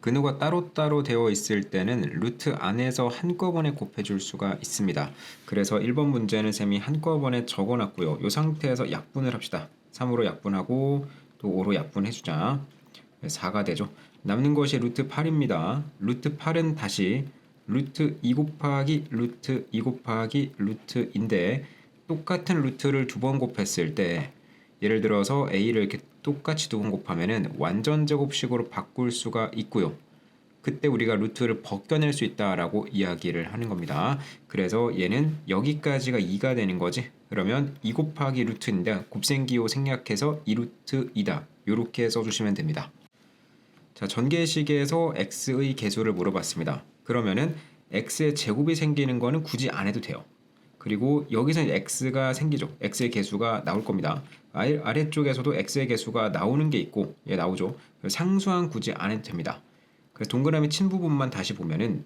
근호가 따로따로 되어 있을 때는 루트 안에서 한꺼번에 곱해줄 수가 있습니다. 그래서 1번 문제는 쌤이 한꺼번에 적어놨고요. 이 상태에서 약분을 합시다. 3으로 약분하고 또 5로 약분해주자. 4가 되죠. 남는 것이 루트 8입니다. 루트 8은 다시 루트 2 곱하기 루트 2 곱하기 루트인데 똑같은 루트를 두 번 곱했을 때 예를 들어서 a를 이렇게 똑같이 두 번 곱하면은 완전 제곱식으로 바꿀 수가 있고요. 그때 우리가 루트를 벗겨낼 수 있다라고 이야기를 하는 겁니다. 그래서 얘는 여기까지가 2가 되는 거지. 그러면 2 곱하기 루트인데 곱셈기호 생략해서 2루트 2다. 이렇게 써주시면 됩니다. 자, 전개식에서 x의 개수를 물어봤습니다. 그러면은 x의 제곱이 생기는 거는 굳이 안 해도 돼요. 그리고 여기서 x가 생기죠. x의 개수가 나올 겁니다. 아래쪽에서도 x의 개수가 나오는 게 있고 얘 나오죠. 상수항 굳이 안 해도 됩니다. 그래서 동그라미 친 부분만 다시 보면은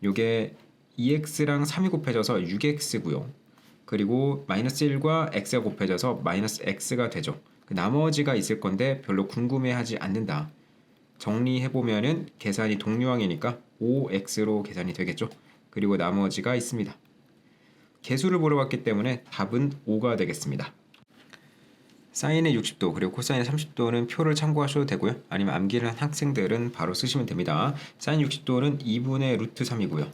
요게 2x랑 3이 곱해져서 6x고요. 그리고 마이너스 1과 x가 곱해져서 마이너스 x가 되죠. 나머지가 있을 건데 별로 궁금해하지 않는다. 정리해보면은 계산이 동류항이니까 5x로 계산이 되겠죠. 그리고 나머지가 있습니다. 개수를 물어봤기 때문에 답은 5가 되겠습니다. 사인의 60도 그리고 코사인의 30도는 표를 참고하셔도 되고요. 아니면 암기를 한 학생들은 바로 쓰시면 됩니다. 사인 60도는 2분의 루트 3이고요.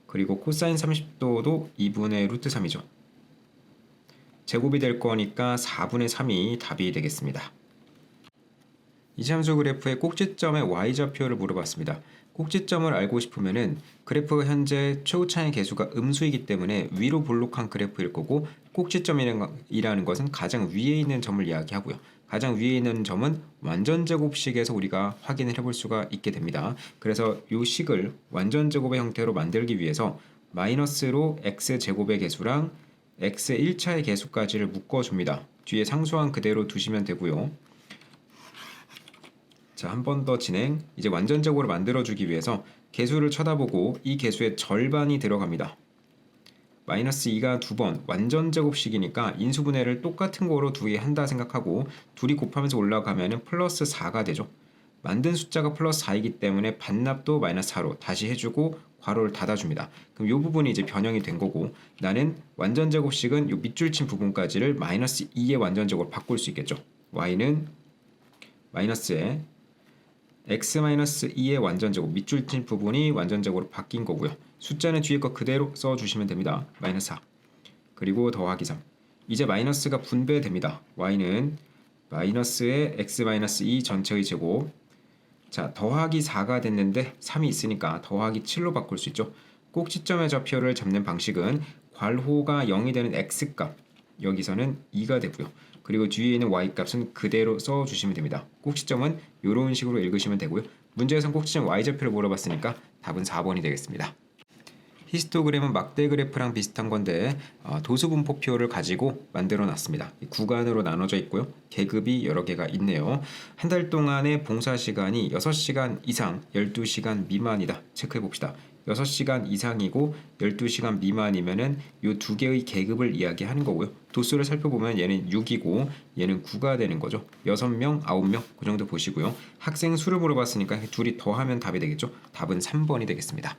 그리고 코사인 30도도 2분의 루트 3이죠. 제곱이 될 거니까 4분의 3이 답이 되겠습니다. 이지함수 그래프의 꼭지점의 y좌표를 물어봤습니다. 꼭지점을 알고 싶으면은 그래프가 현재 최고차의 개수가 음수이기 때문에 위로 볼록한 그래프일 거고 꼭지점이라는 것은 가장 위에 있는 점을 이야기하고요. 가장 위에 있는 점은 완전제곱식에서 우리가 확인을 해볼 수가 있게 됩니다. 그래서 이 식을 완전제곱의 형태로 만들기 위해서 마이너스로 x제곱의 개수랑 x의 1차의 개수까지를 묶어줍니다. 뒤에 상수항 그대로 두시면 되고요. 자, 한 번 더 진행. 이제 완전적으로 만들어주기 위해서 개수를 쳐다보고 이 개수의 절반이 들어갑니다. 마이너스 2가 두 번 완전제곱식이니까 인수분해를 똑같은 거로 두 개 한다 생각하고 둘이 곱하면서 올라가면 플러스 4가 되죠. 만든 숫자가 플러스 4이기 때문에 반납도 마이너스 4로 다시 해주고 괄호를 닫아줍니다. 그럼 이 부분이 이제 변형이 된 거고 나는 완전제곱식은 이 밑줄 친 부분까지를 마이너스 2의 완전제곱으로 바꿀 수 있겠죠. y는 마이너스에 x-2의 완전제곱 밑줄 친 부분이 완전제곱으로 바뀐 거고요. 숫자는 뒤에 거 그대로 써주시면 됩니다. 마이너스 4 그리고 더하기 3 이제 마이너스가 분배됩니다. y는 마이너스의 x-2 전체의 제곱 자 더하기 4가 됐는데 3이 있으니까 더하기 7로 바꿀 수 있죠. 꼭지점의 좌표를 잡는 방식은 괄호가 0이 되는 x값 여기서는 2가 되고요. 그리고 뒤에 있는 y값은 그대로 써주시면 됩니다. 꼭지점은 이런 식으로 읽으시면 되고요. 문제에선 꼭지점 y좌표를 물어봤으니까 답은 4번이 되겠습니다. 히스토그램은 막대 그래프랑 비슷한 건데 도수분포표를 가지고 만들어 놨습니다. 구간으로 나눠져 있고요. 계급이 여러 개가 있네요. 한 달 동안의 봉사 시간이 6시간 이상 12시간 미만이다. 체크해 봅시다. 6시간 이상이고 12시간 미만이면은 이 두 개의 계급을 이야기하는 거고요. 도수를 살펴보면 얘는 6이고 얘는 9가 되는 거죠. 6명, 9명 그 정도 보시고요. 학생 수를 물어봤으니까 둘이 더하면 답이 되겠죠. 답은 3번이 되겠습니다.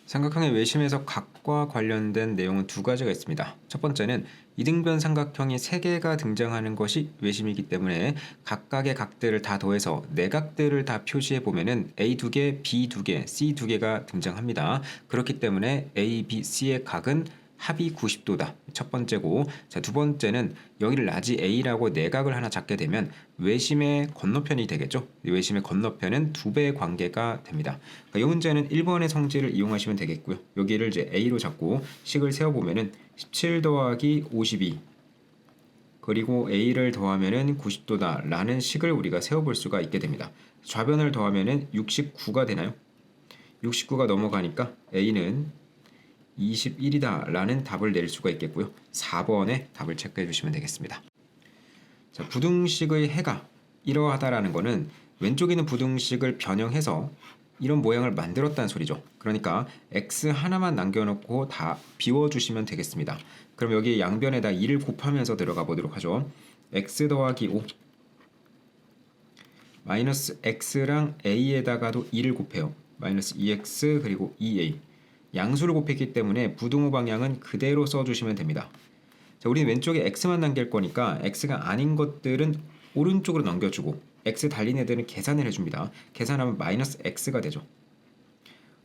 삼각형의 외심에서 각과 관련된 내용은 두 가지가 있습니다. 첫 번째는 이등변 삼각형이 3개가 등장하는 것이 외심이기 때문에 각각의 각들을 다 더해서 내각들을 다 표시해 보면은 A 2개, B 2개, C 2개가 등장합니다. 그렇기 때문에 A, B, C의 각은 합이 90도다. 첫 번째고, 자, 두 번째는 여기를 라지 A라고 내각을 하나 잡게 되면 외심의 건너편이 되겠죠. 외심의 건너편은 2배의 관계가 됩니다. 그러니까 이 문제는 1번의 성질을 이용하시면 되겠고요. 여기를 이제 A로 잡고 식을 세워보면은 17 더하기 52 그리고 A를 더하면은 90도다 라는 식을 우리가 세워볼 수가 있게 됩니다. 좌변을 더하면은 69가 되나요? 69가 넘어가니까 A는 21이다 라는 답을 낼 수가 있겠고요. 4번에 답을 체크해 주시면 되겠습니다. 자, 부등식의 해가 이러하다라는 거는 왼쪽에 있는 부등식을 변형해서 이런 모양을 만들었다는 소리죠. 그러니까 x 하나만 남겨놓고 다 비워주시면 되겠습니다. 그럼 여기 양변에다 2를 곱하면서 들어가 보도록 하죠. x 더하기 5 마이너스 x랑 a에다가도 2를 곱해요. 마이너스 2x 그리고 2a. 양수를 곱했기 때문에 부등호 방향은 그대로 써주시면 됩니다. 자, 우리는 왼쪽에 x만 남길 거니까 x가 아닌 것들은 오른쪽으로 넘겨주고 x 달린 애들은 계산을 해줍니다. 계산하면 마이너스 x가 되죠.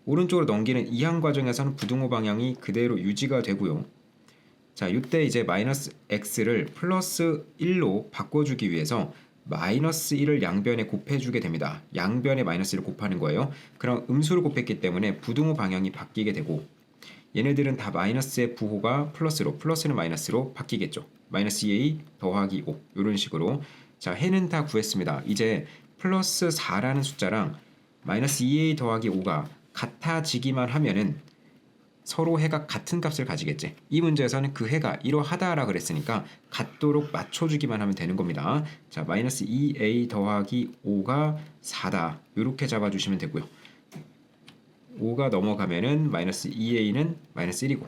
오른쪽으로 넘기는 이항 과정에서는 부등호 방향이 그대로 유지가 되고요. 자, 이때 이제 마이너스 x를 플러스 1로 바꿔주기 위해서 마이너스 1을 양변에 곱해주게 됩니다. 양변에 마이너스 1을 곱하는 거예요. 그럼 음수를 곱했기 때문에 부등호 방향이 바뀌게 되고 얘네들은 다 마이너스의 부호가 플러스로, 플러스는 마이너스로 바뀌겠죠. 마이너스 2a 더하기 5 이런 식으로. 자, 해는 다 구했습니다. 이제 플러스 4라는 숫자랑 마이너스 2a 더하기 5가 같아지기만 하면은 서로 해가 같은 값을 가지겠지. 이 문제에서는 그 해가 이러하다라 그랬으니까 같도록 맞춰주기만 하면 되는 겁니다. 자, 마이너스 2a 더하기 5가 4다. 이렇게 잡아주시면 되고요. 5가 넘어가면은 마이너스 2a는 마이너스 1이고,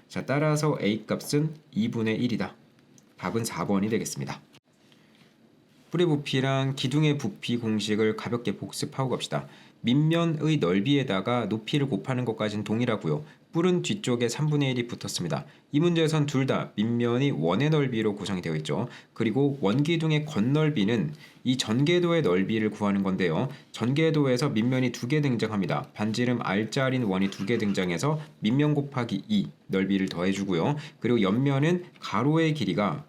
자, 따라서 a 값은 2분의 1이다. 답은 4번이 되겠습니다. 뿔의 부피랑 기둥의 부피 공식을 가볍게 복습하고 갑시다. 밑면의 넓이에다가 높이를 곱하는 것까지는 동일하고요. 뿔은 뒤쪽에 3분의 1이 붙었습니다. 이 문제에선 둘 다 밑면이 원의 넓이로 구성이 되어 있죠. 그리고 원기둥의 겉넓이는 이 전궤도의 넓이를 구하는 건데요. 전궤도에서 밑면이 2개 등장합니다. 반지름 R자린 원이 2개 등장해서 밑면 곱하기 2 넓이를 더해주고요. 그리고 옆면은 가로의 길이가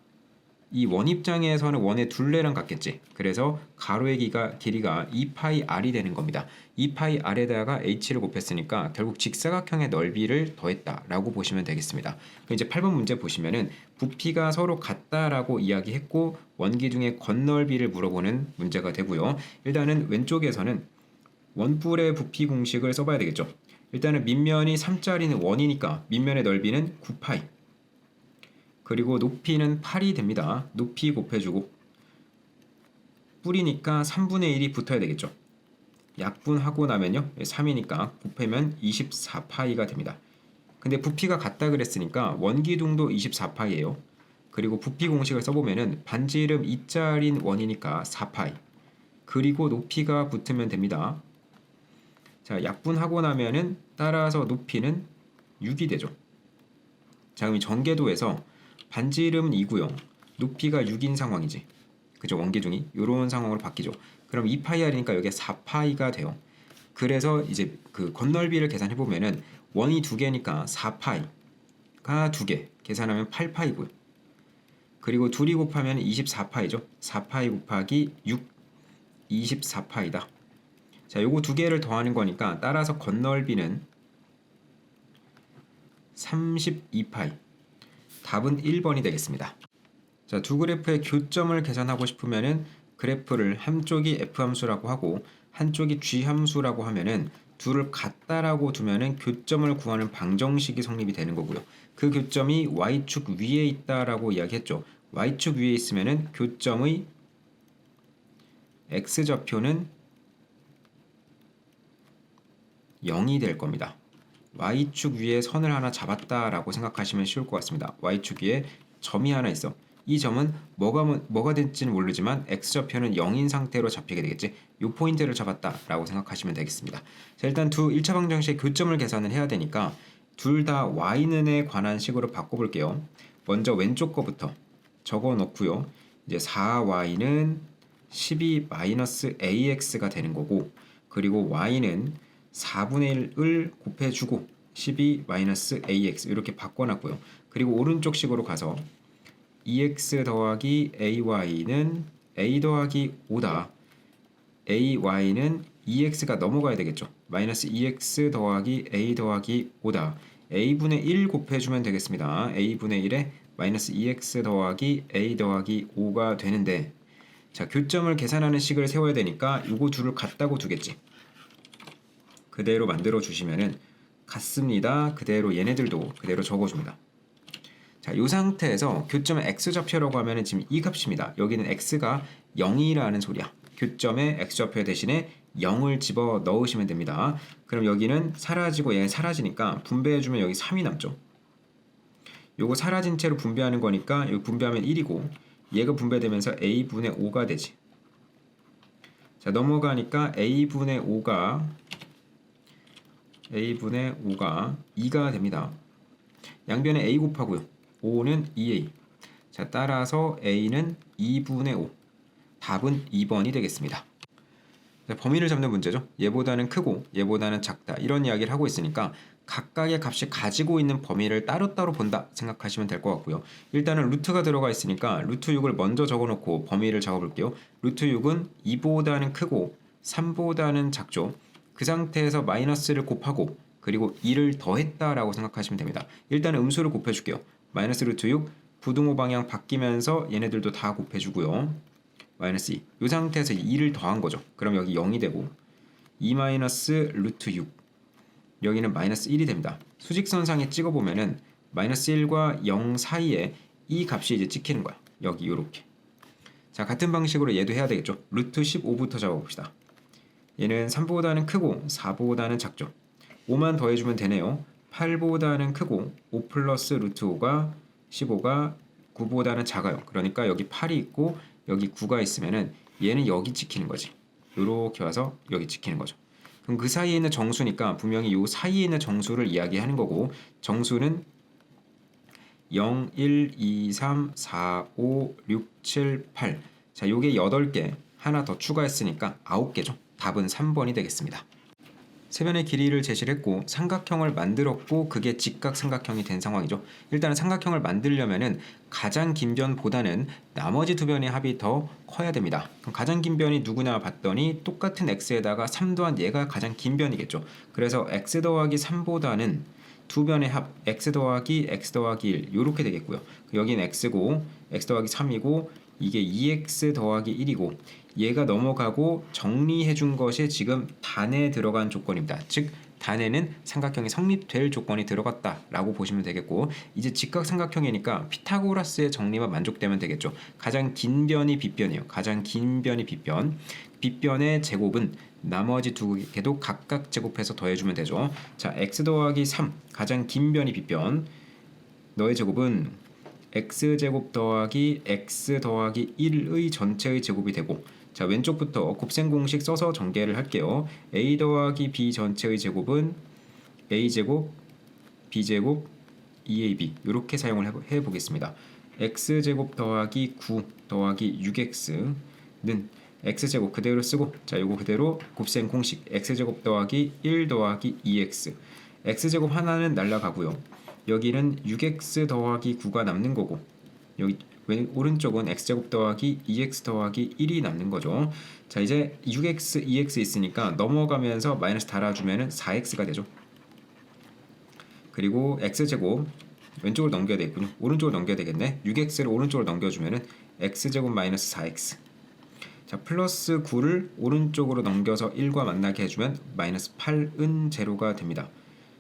이 원 입장에서는 원의 둘레랑 같겠지. 그래서 가로의 길이가 2파이 r이 되는 겁니다. 2파이 r에다가 h를 곱했으니까 결국 직사각형의 넓이를 더했다라고 보시면 되겠습니다. 그럼 이제 8번 문제 보시면은 부피가 서로 같다라고 이야기했고 원기둥의 겉넓이를 물어보는 문제가 되고요. 일단은 왼쪽에서는 원뿔의 부피 공식을 써봐야 되겠죠. 일단은 밑면이 3짜리는 원이니까 밑면의 넓이는 9파이. 그리고 높이는 8이 됩니다. 높이 곱해주고 뿔이니까 3분의 1이 붙어야 되겠죠. 약분하고 나면요 3이니까 곱하면 24파이가 됩니다. 근데 부피가 같다 그랬으니까 원기둥도 24파이예요. 그리고 부피 공식을 써보면은 반지름 2짜리인 원이니까 4파이. 그리고 높이가 붙으면 됩니다. 자, 약분하고 나면은 따라서 높이는 6이 되죠. 자, 그럼 이 전궤도에서 반지름은 2고요. 높이가 6인 상황이지. 그죠? 원기둥이 이런 상황으로 바뀌죠. 그럼 2파이 r이니까 여기에 4파이가 돼요. 그래서 이제 그 겉넓이를 계산해 보면은 원이 2개니까 4파이가 2개. 계산하면 8파이고요. 그리고 둘이 곱하면 24파이죠. 4파이 곱하기 6 24파이다. 자, 요거 두 개를 더하는 거니까 따라서 겉넓이는 32파이. 답은 1번이 되겠습니다. 자, 두 그래프의 교점을 계산하고 싶으면은 그래프를 한쪽이 F함수라고 하고 한쪽이 G함수라고 하면은 둘을 같다라고 두면은 교점을 구하는 방정식이 성립이 되는 거고요. 그 교점이 Y축 위에 있다라고 이야기했죠. Y축 위에 있으면은 교점의 X좌표는 0이 될 겁니다. Y축 위에 선을 하나 잡았다라고 생각하시면 쉬울 것 같습니다. Y축 위에 점이 하나 있어. 이 점은 뭐가 될지는 모르지만 X좌표는 0인 상태로 잡히게 되겠지. 이 포인트를 잡았다라고 생각하시면 되겠습니다. 자, 일단 두 1차 방정식의 교점을 계산을 해야 되니까 둘 다 Y는에 관한 식으로 바꿔볼게요. 먼저 왼쪽 거부터 적어 놓고요. 이제 4Y는 12-AX가 되는 거고, 그리고 Y는 4분의 1을 곱해주고 12-AX 이렇게 바꿔놨고요. 그리고 오른쪽 식으로 가서 2x 더하기 ay는 a 더하기 5다. ay는 2x가 넘어가야 되겠죠. 마이너스 2x 더하기 a 더하기 5다. a분의 1 곱해주면 되겠습니다. a분의 1에 마이너스 2x 더하기 a 더하기 5가 되는데, 자, 교점을 계산하는 식을 세워야 되니까 요거 둘을 같다고 두겠지. 그대로 만들어 주시면은 같습니다. 그대로 얘네들도 그대로 적어줍니다. 자, 이 상태에서 교점의 x좌표라고 하면은 지금 이 값입니다. 여기는 x가 0이라는 소리야. 교점의 x좌표 대신에 0을 집어 넣으시면 됩니다. 그럼 여기는 사라지고 얘는 사라지니까 분배해주면 여기 3이 남죠. 요거 사라진 채로 분배하는 거니까 여기 분배하면 1이고 얘가 분배되면서 a분의 5가 되지. 자, 넘어가니까 a분의 5가 2가 됩니다. 양변에 a 곱하고요. 5는 2a. 자, 따라서 a는 2분의 5. 답은 2번이 되겠습니다. 자, 범위를 잡는 문제죠. 얘보다는 크고 얘보다는 작다. 이런 이야기를 하고 있으니까 각각의 값이 가지고 있는 범위를 따로따로 본다 생각하시면 될 것 같고요. 일단은 루트가 들어가 있으니까 루트 6을 먼저 적어놓고 범위를 적어볼게요. 루트 6은 2보다는 크고 3보다는 작죠. 그 상태에서 마이너스를 곱하고 그리고 2를 더했다라고 생각하시면 됩니다. 일단은 음수를 곱해줄게요. 마이너스 루트 6 부등호 방향 바뀌면서 얘네들도 다 곱해주고요. 마이너스 2. 이 상태에서 2를 더한 거죠. 그럼 여기 0이 되고 2 마이너스 루트 6 여기는 마이너스 1이 됩니다. 수직선상에 찍어보면은 마이너스 1과 0 사이에 이 값이 이제 찍히는 거야. 여기 요렇게. 자, 같은 방식으로 얘도 해야 되겠죠. 루트 15부터 잡아봅시다. 얘는 3보다는 크고 4보다는 작죠. 5만 더해주면 되네요. 8보다는 크고 5 플러스 루트 5가 15가 9보다는 작아요. 그러니까 여기 8이 있고 여기 9가 있으면은 얘는 여기 찍히는 거지. 요렇게 와서 여기 찍히는 거죠. 그럼 그 사이에 있는 정수니까 분명히 요 사이에 있는 정수를 이야기하는 거고 정수는 0, 1, 2, 3, 4, 5, 6, 7, 8. 자, 요게 8개 하나 더 추가했으니까 9개죠. 답은 3번이 되겠습니다. 세변의 길이를 제시를 했고 삼각형을 만들었고 그게 직각삼각형이 된 상황이죠. 일단은 삼각형을 만들려면은 가장 긴 변보다는 나머지 두 변의 합이 더 커야 됩니다. 그럼 가장 긴 변이 누구냐 봤더니 똑같은 x에다가 3 더한 얘가 가장 긴 변이겠죠. 그래서 x 더하기 3보다는 두 변의 합 x 더하기 1 이렇게 되겠고요. 여기는 x고 x 더하기 3이고 이게 2x 더하기 1이고 얘가 넘어가고 정리해 준 것이 지금 단에 들어간 조건입니다. 즉 단에는 삼각형이 성립될 조건이 들어갔다라고 보시면 되겠고 이제 직각삼각형이니까 피타고라스의 정리만 만족되면 되겠죠. 가장 긴 변이 빗변이에요. 가장 긴 변이 빗변. 빗변의 제곱은 나머지 두 개도 각각 제곱해서 더해주면 되죠. 자, x 더하기 3 가장 긴 변이 빗변. 너의 제곱은 x제곱 더하기 x 더하기 1의 전체의 제곱이 되고 자, 왼쪽부터 곱셈 공식 써서 전개를 할게요. a 더하기 b 전체의 제곱은 a제곱 b제곱 2ab 이렇게 사용을 해보겠습니다. x제곱 더하기 9 더하기 6x는 x제곱 그대로 쓰고 자, 요거 그대로 곱셈 공식 x제곱 더하기 1 더하기 2x x제곱 하나는 날라가고요. 여기는 6x 더하기 9가 남는 거고 여기 오른쪽은 x제곱 더하기 2x 더하기 1이 남는 거죠. 자, 이제 6x, 2x 있으니까 넘어가면서 마이너스 달아주면 4x가 되죠. 그리고 x제곱 왼쪽으로 넘겨야 되겠군요. 오른쪽으로 넘겨야 되겠네. 6x를 오른쪽으로 넘겨주면 x제곱 마이너스 4x 자, 플러스 9를 오른쪽으로 넘겨서 1과 만나게 해주면 마이너스 8은 제로가 됩니다.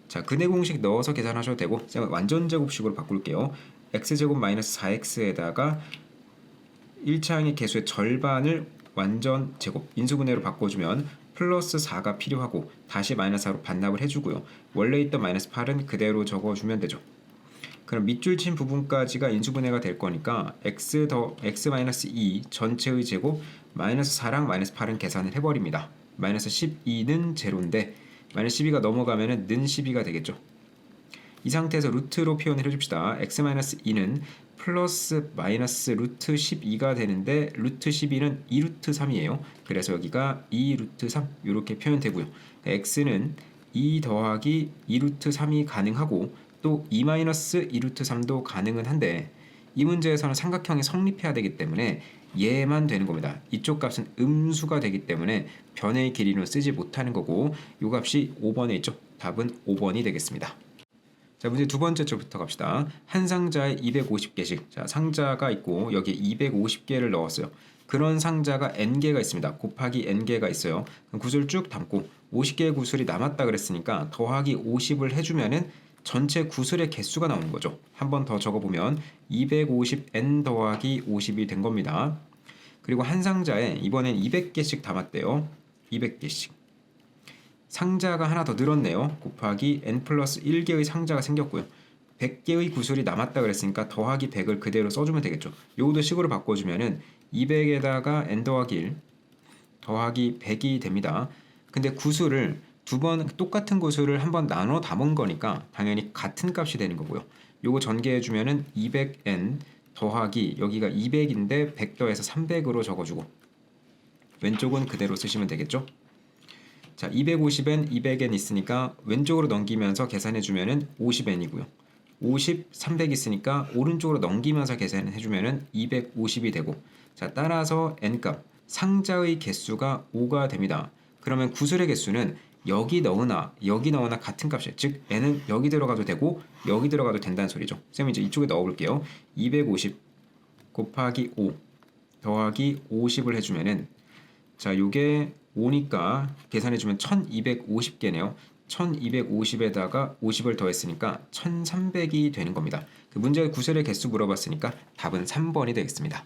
자, 근해 공식 넣어서 계산하셔도 되고 완전 제곱식으로 바꿀게요. x제곱 마이너스 4x에다가 1차항의 개수의 절반을 완전 제곱 인수분해로 바꿔주면 플러스 4가 필요하고 다시 마이너스 4로 반납을 해주고요. 원래 있던 마이너스 8은 그대로 적어주면 되죠. 그럼 밑줄 친 부분까지가 인수분해가 될 거니까 x-2 전체의 제곱 마이너스 4랑 마이너스 8은 계산을 해버립니다. 마이너스 12는 제로인데 마이너스 12가 넘어가면 는 12가 되겠죠. 이 상태에서 루트로 표현을 해줍시다. x-2는 플러스 마이너스 루트 12가 되는데 루트 12는 2루트 3이에요. 그래서 여기가 2루트 3 이렇게 표현되고요. x는 2 더하기 2루트 3이 가능하고 또 2 마이너스 2루트 3도 가능은 한데 이 문제에서는 삼각형이 성립해야 되기 때문에 얘만 되는 겁니다. 이쪽 값은 음수가 되기 때문에 변의 길이로 쓰지 못하는 거고 이 값이 5번에 있죠. 답은 5번이 되겠습니다. 자, 문제 두 번째 줄부터 갑시다. 한 상자에 250개씩 자, 상자가 있고 여기에 250개를 넣었어요. 그런 상자가 n개가 있습니다. 곱하기 n개가 있어요. 그럼 구슬 쭉 담고 50개의 구슬이 남았다 그랬으니까 더하기 50을 해주면은 전체 구슬의 개수가 나오는 거죠. 한 번 더 적어보면 250n 더하기 50이 된 겁니다. 그리고 한 상자에 이번엔 200개씩 담았대요. 200개씩. 상자가 하나 더 늘었네요. 곱하기 n 플러스 1개의 상자가 생겼고요. 100개의 구슬이 남았다 그랬으니까 더하기 100을 그대로 써주면 되겠죠. 요것도 식으로 바꿔주면은 200에다가 n 더하기 1 더하기 100이 됩니다. 근데 구수를 두 번 똑같은 구수를 한번 나눠 담은 거니까 당연히 같은 값이 되는 거고요. 요거 전개해주면은 200n 더하기 여기가 200인데 100 더해서 300으로 적어주고 왼쪽은 그대로 쓰시면 되겠죠. 자, 250n, 200n 있으니까 왼쪽으로 넘기면서 계산해주면은 50n이고요. 50, 300 있으니까 오른쪽으로 넘기면서 계산해주면은 250이 되고, 자, 따라서 n값 상자의 개수가 5가 됩니다. 그러면 구술의 개수는 여기 넣으나 여기 넣으나 같은 값이에요. 즉 n은 여기 들어가도 되고 여기 들어가도 된다는 소리죠. 쌤이 이제 이쪽에 넣어볼게요. 250 곱하기 5 더하기 50을 해주면은, 자, 요게 5니까 계산해주면 1250개네요. 1250에다가 50을 더했으니까 1300이 되는 겁니다. 그 문제의 구설의 개수 물어봤으니까 답은 3번이 되겠습니다.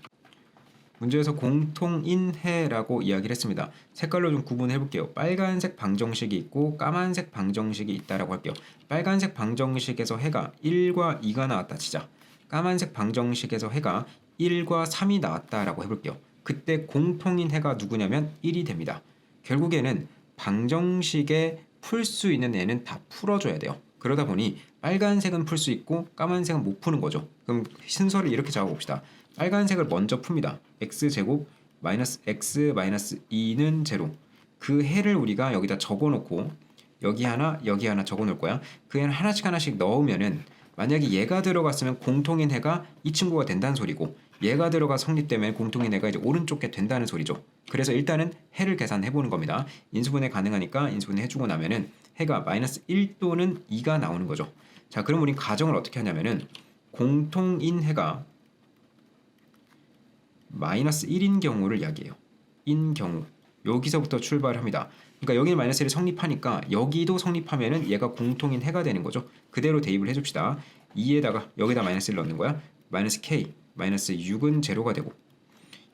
문제에서 공통인 해라고 이야기를 했습니다. 색깔로 좀 구분해 볼게요. 빨간색 방정식이 있고 까만색 방정식이 있다라고 할게요. 빨간색 방정식에서 해가 1과 2가 나왔다 치자. 까만색 방정식에서 해가 1과 3이 나왔다라고 해볼게요. 그때 공통인 해가 누구냐면 1이 됩니다. 결국에는 방정식에 풀 수 있는 애는 다 풀어줘야 돼요. 그러다 보니 빨간색은 풀 수 있고 까만색은 못 푸는 거죠. 그럼 순서를 이렇게 잡아봅시다. 빨간색을 먼저 풉니다. x제곱 마이너스 x 마이너스 2는 제로. 그 해를 우리가 여기다 적어놓고 여기 하나 적어놓을 거야. 그 해는 하나씩 넣으면은 만약에 얘가 들어갔으면 공통인 해가 이 친구가 된다는 소리고, 얘가 들어가 성립되면 공통인 해가 이제 오른쪽 게 된다는 소리죠. 그래서 일단은 해를 계산해 보는 겁니다. 인수분해 가능하니까 인수분해 해주고 나면은 해가 마이너스 1 또는 2가 나오는 거죠. 자, 그럼 우린 가정을 어떻게 하냐면은 공통인 해가 마이너스 1인 경우를 이야기해요. 인 경우 여기서부터 출발합니다. 그러니까 여기는 마이너스 1이 성립하니까 여기도 성립하면은 얘가 공통인 해가 되는 거죠. 그대로 대입을 해줍시다. 2에다가 여기다 마이너스 1 넣는 거야. 마이너스 k 마이너스 6은 제로가 되고,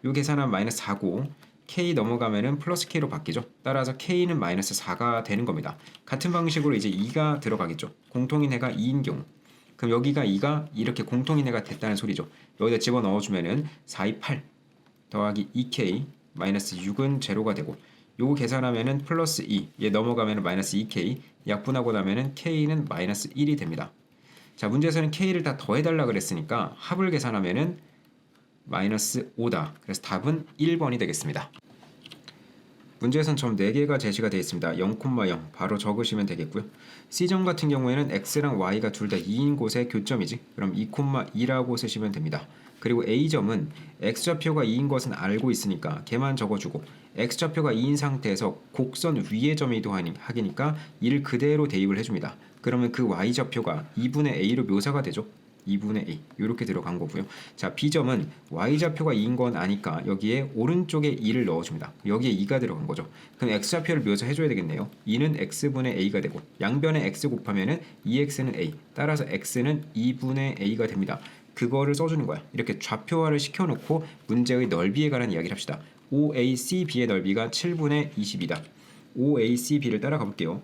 요 계산하면 마이너스 4고 k 넘어가면은 플러스 k로 바뀌죠. 따라서 k는 마이너스 4가 되는 겁니다. 같은 방식으로 이제 2가 들어가겠죠. 공통인 해가 2인 경우. 그럼 여기가 2가 이렇게 공통인 해가 됐다는 소리죠. 여기다 집어 넣어주면은 4, 2, 8 더하기 2k 마이너스 6은 제로가 되고, 요거 계산하면은 플러스 2, 얘 넘어가면은 마이너스 2k, 약분하고 나면은 k는 마이너스 1이 됩니다. 자, 문제에서는 k를 다 더해달라 그랬으니까 합을 계산하면은 마이너스 5다. 그래서 답은 1번이 되겠습니다. 문제에선 점 4개가 제시가 되어 있습니다. 0,0 바로 적으시면 되겠고요. C점 같은 경우에는 X랑 Y가 둘 다 2인 곳의 교점이지. 그럼 2,2라고 쓰시면 됩니다. 그리고 A점은 X좌표가 2인 것은 알고 있으니까 걔만 적어주고, X좌표가 2인 상태에서 곡선 위의 점이 하기니까 1 그대로 대입을 해줍니다. 그러면 그 Y좌표가 2분의 A로 묘사가 되죠. 2분의 A 이렇게 들어간 거고요. 자, B점은 Y좌표가 2인 건 아니까 여기에 오른쪽에 2를 넣어줍니다. 여기에 2가 들어간 거죠. 그럼 X좌표를 묘사해줘야 되겠네요. 2는 X분의 A가 되고 양변에 X 곱하면은 2X는 A, 따라서 X는 2분의 A가 됩니다. 그거를 써주는 거야. 이렇게 좌표화를 시켜놓고 문제의 넓이에 관한 이야기를 합시다. OACB의 넓이가 7분의 20이다. OACB를 따라가 볼게요.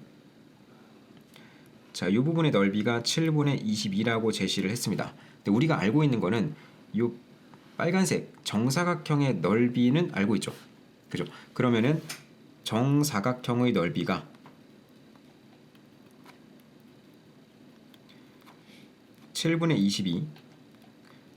자, 이 부분의 넓이가 7분의 22라고 제시를 했습니다. 근데 우리가 알고 있는 거는 이 빨간색 정사각형의 넓이는 알고 있죠. 그죠? 그러면은 정사각형의 넓이가 7분의 22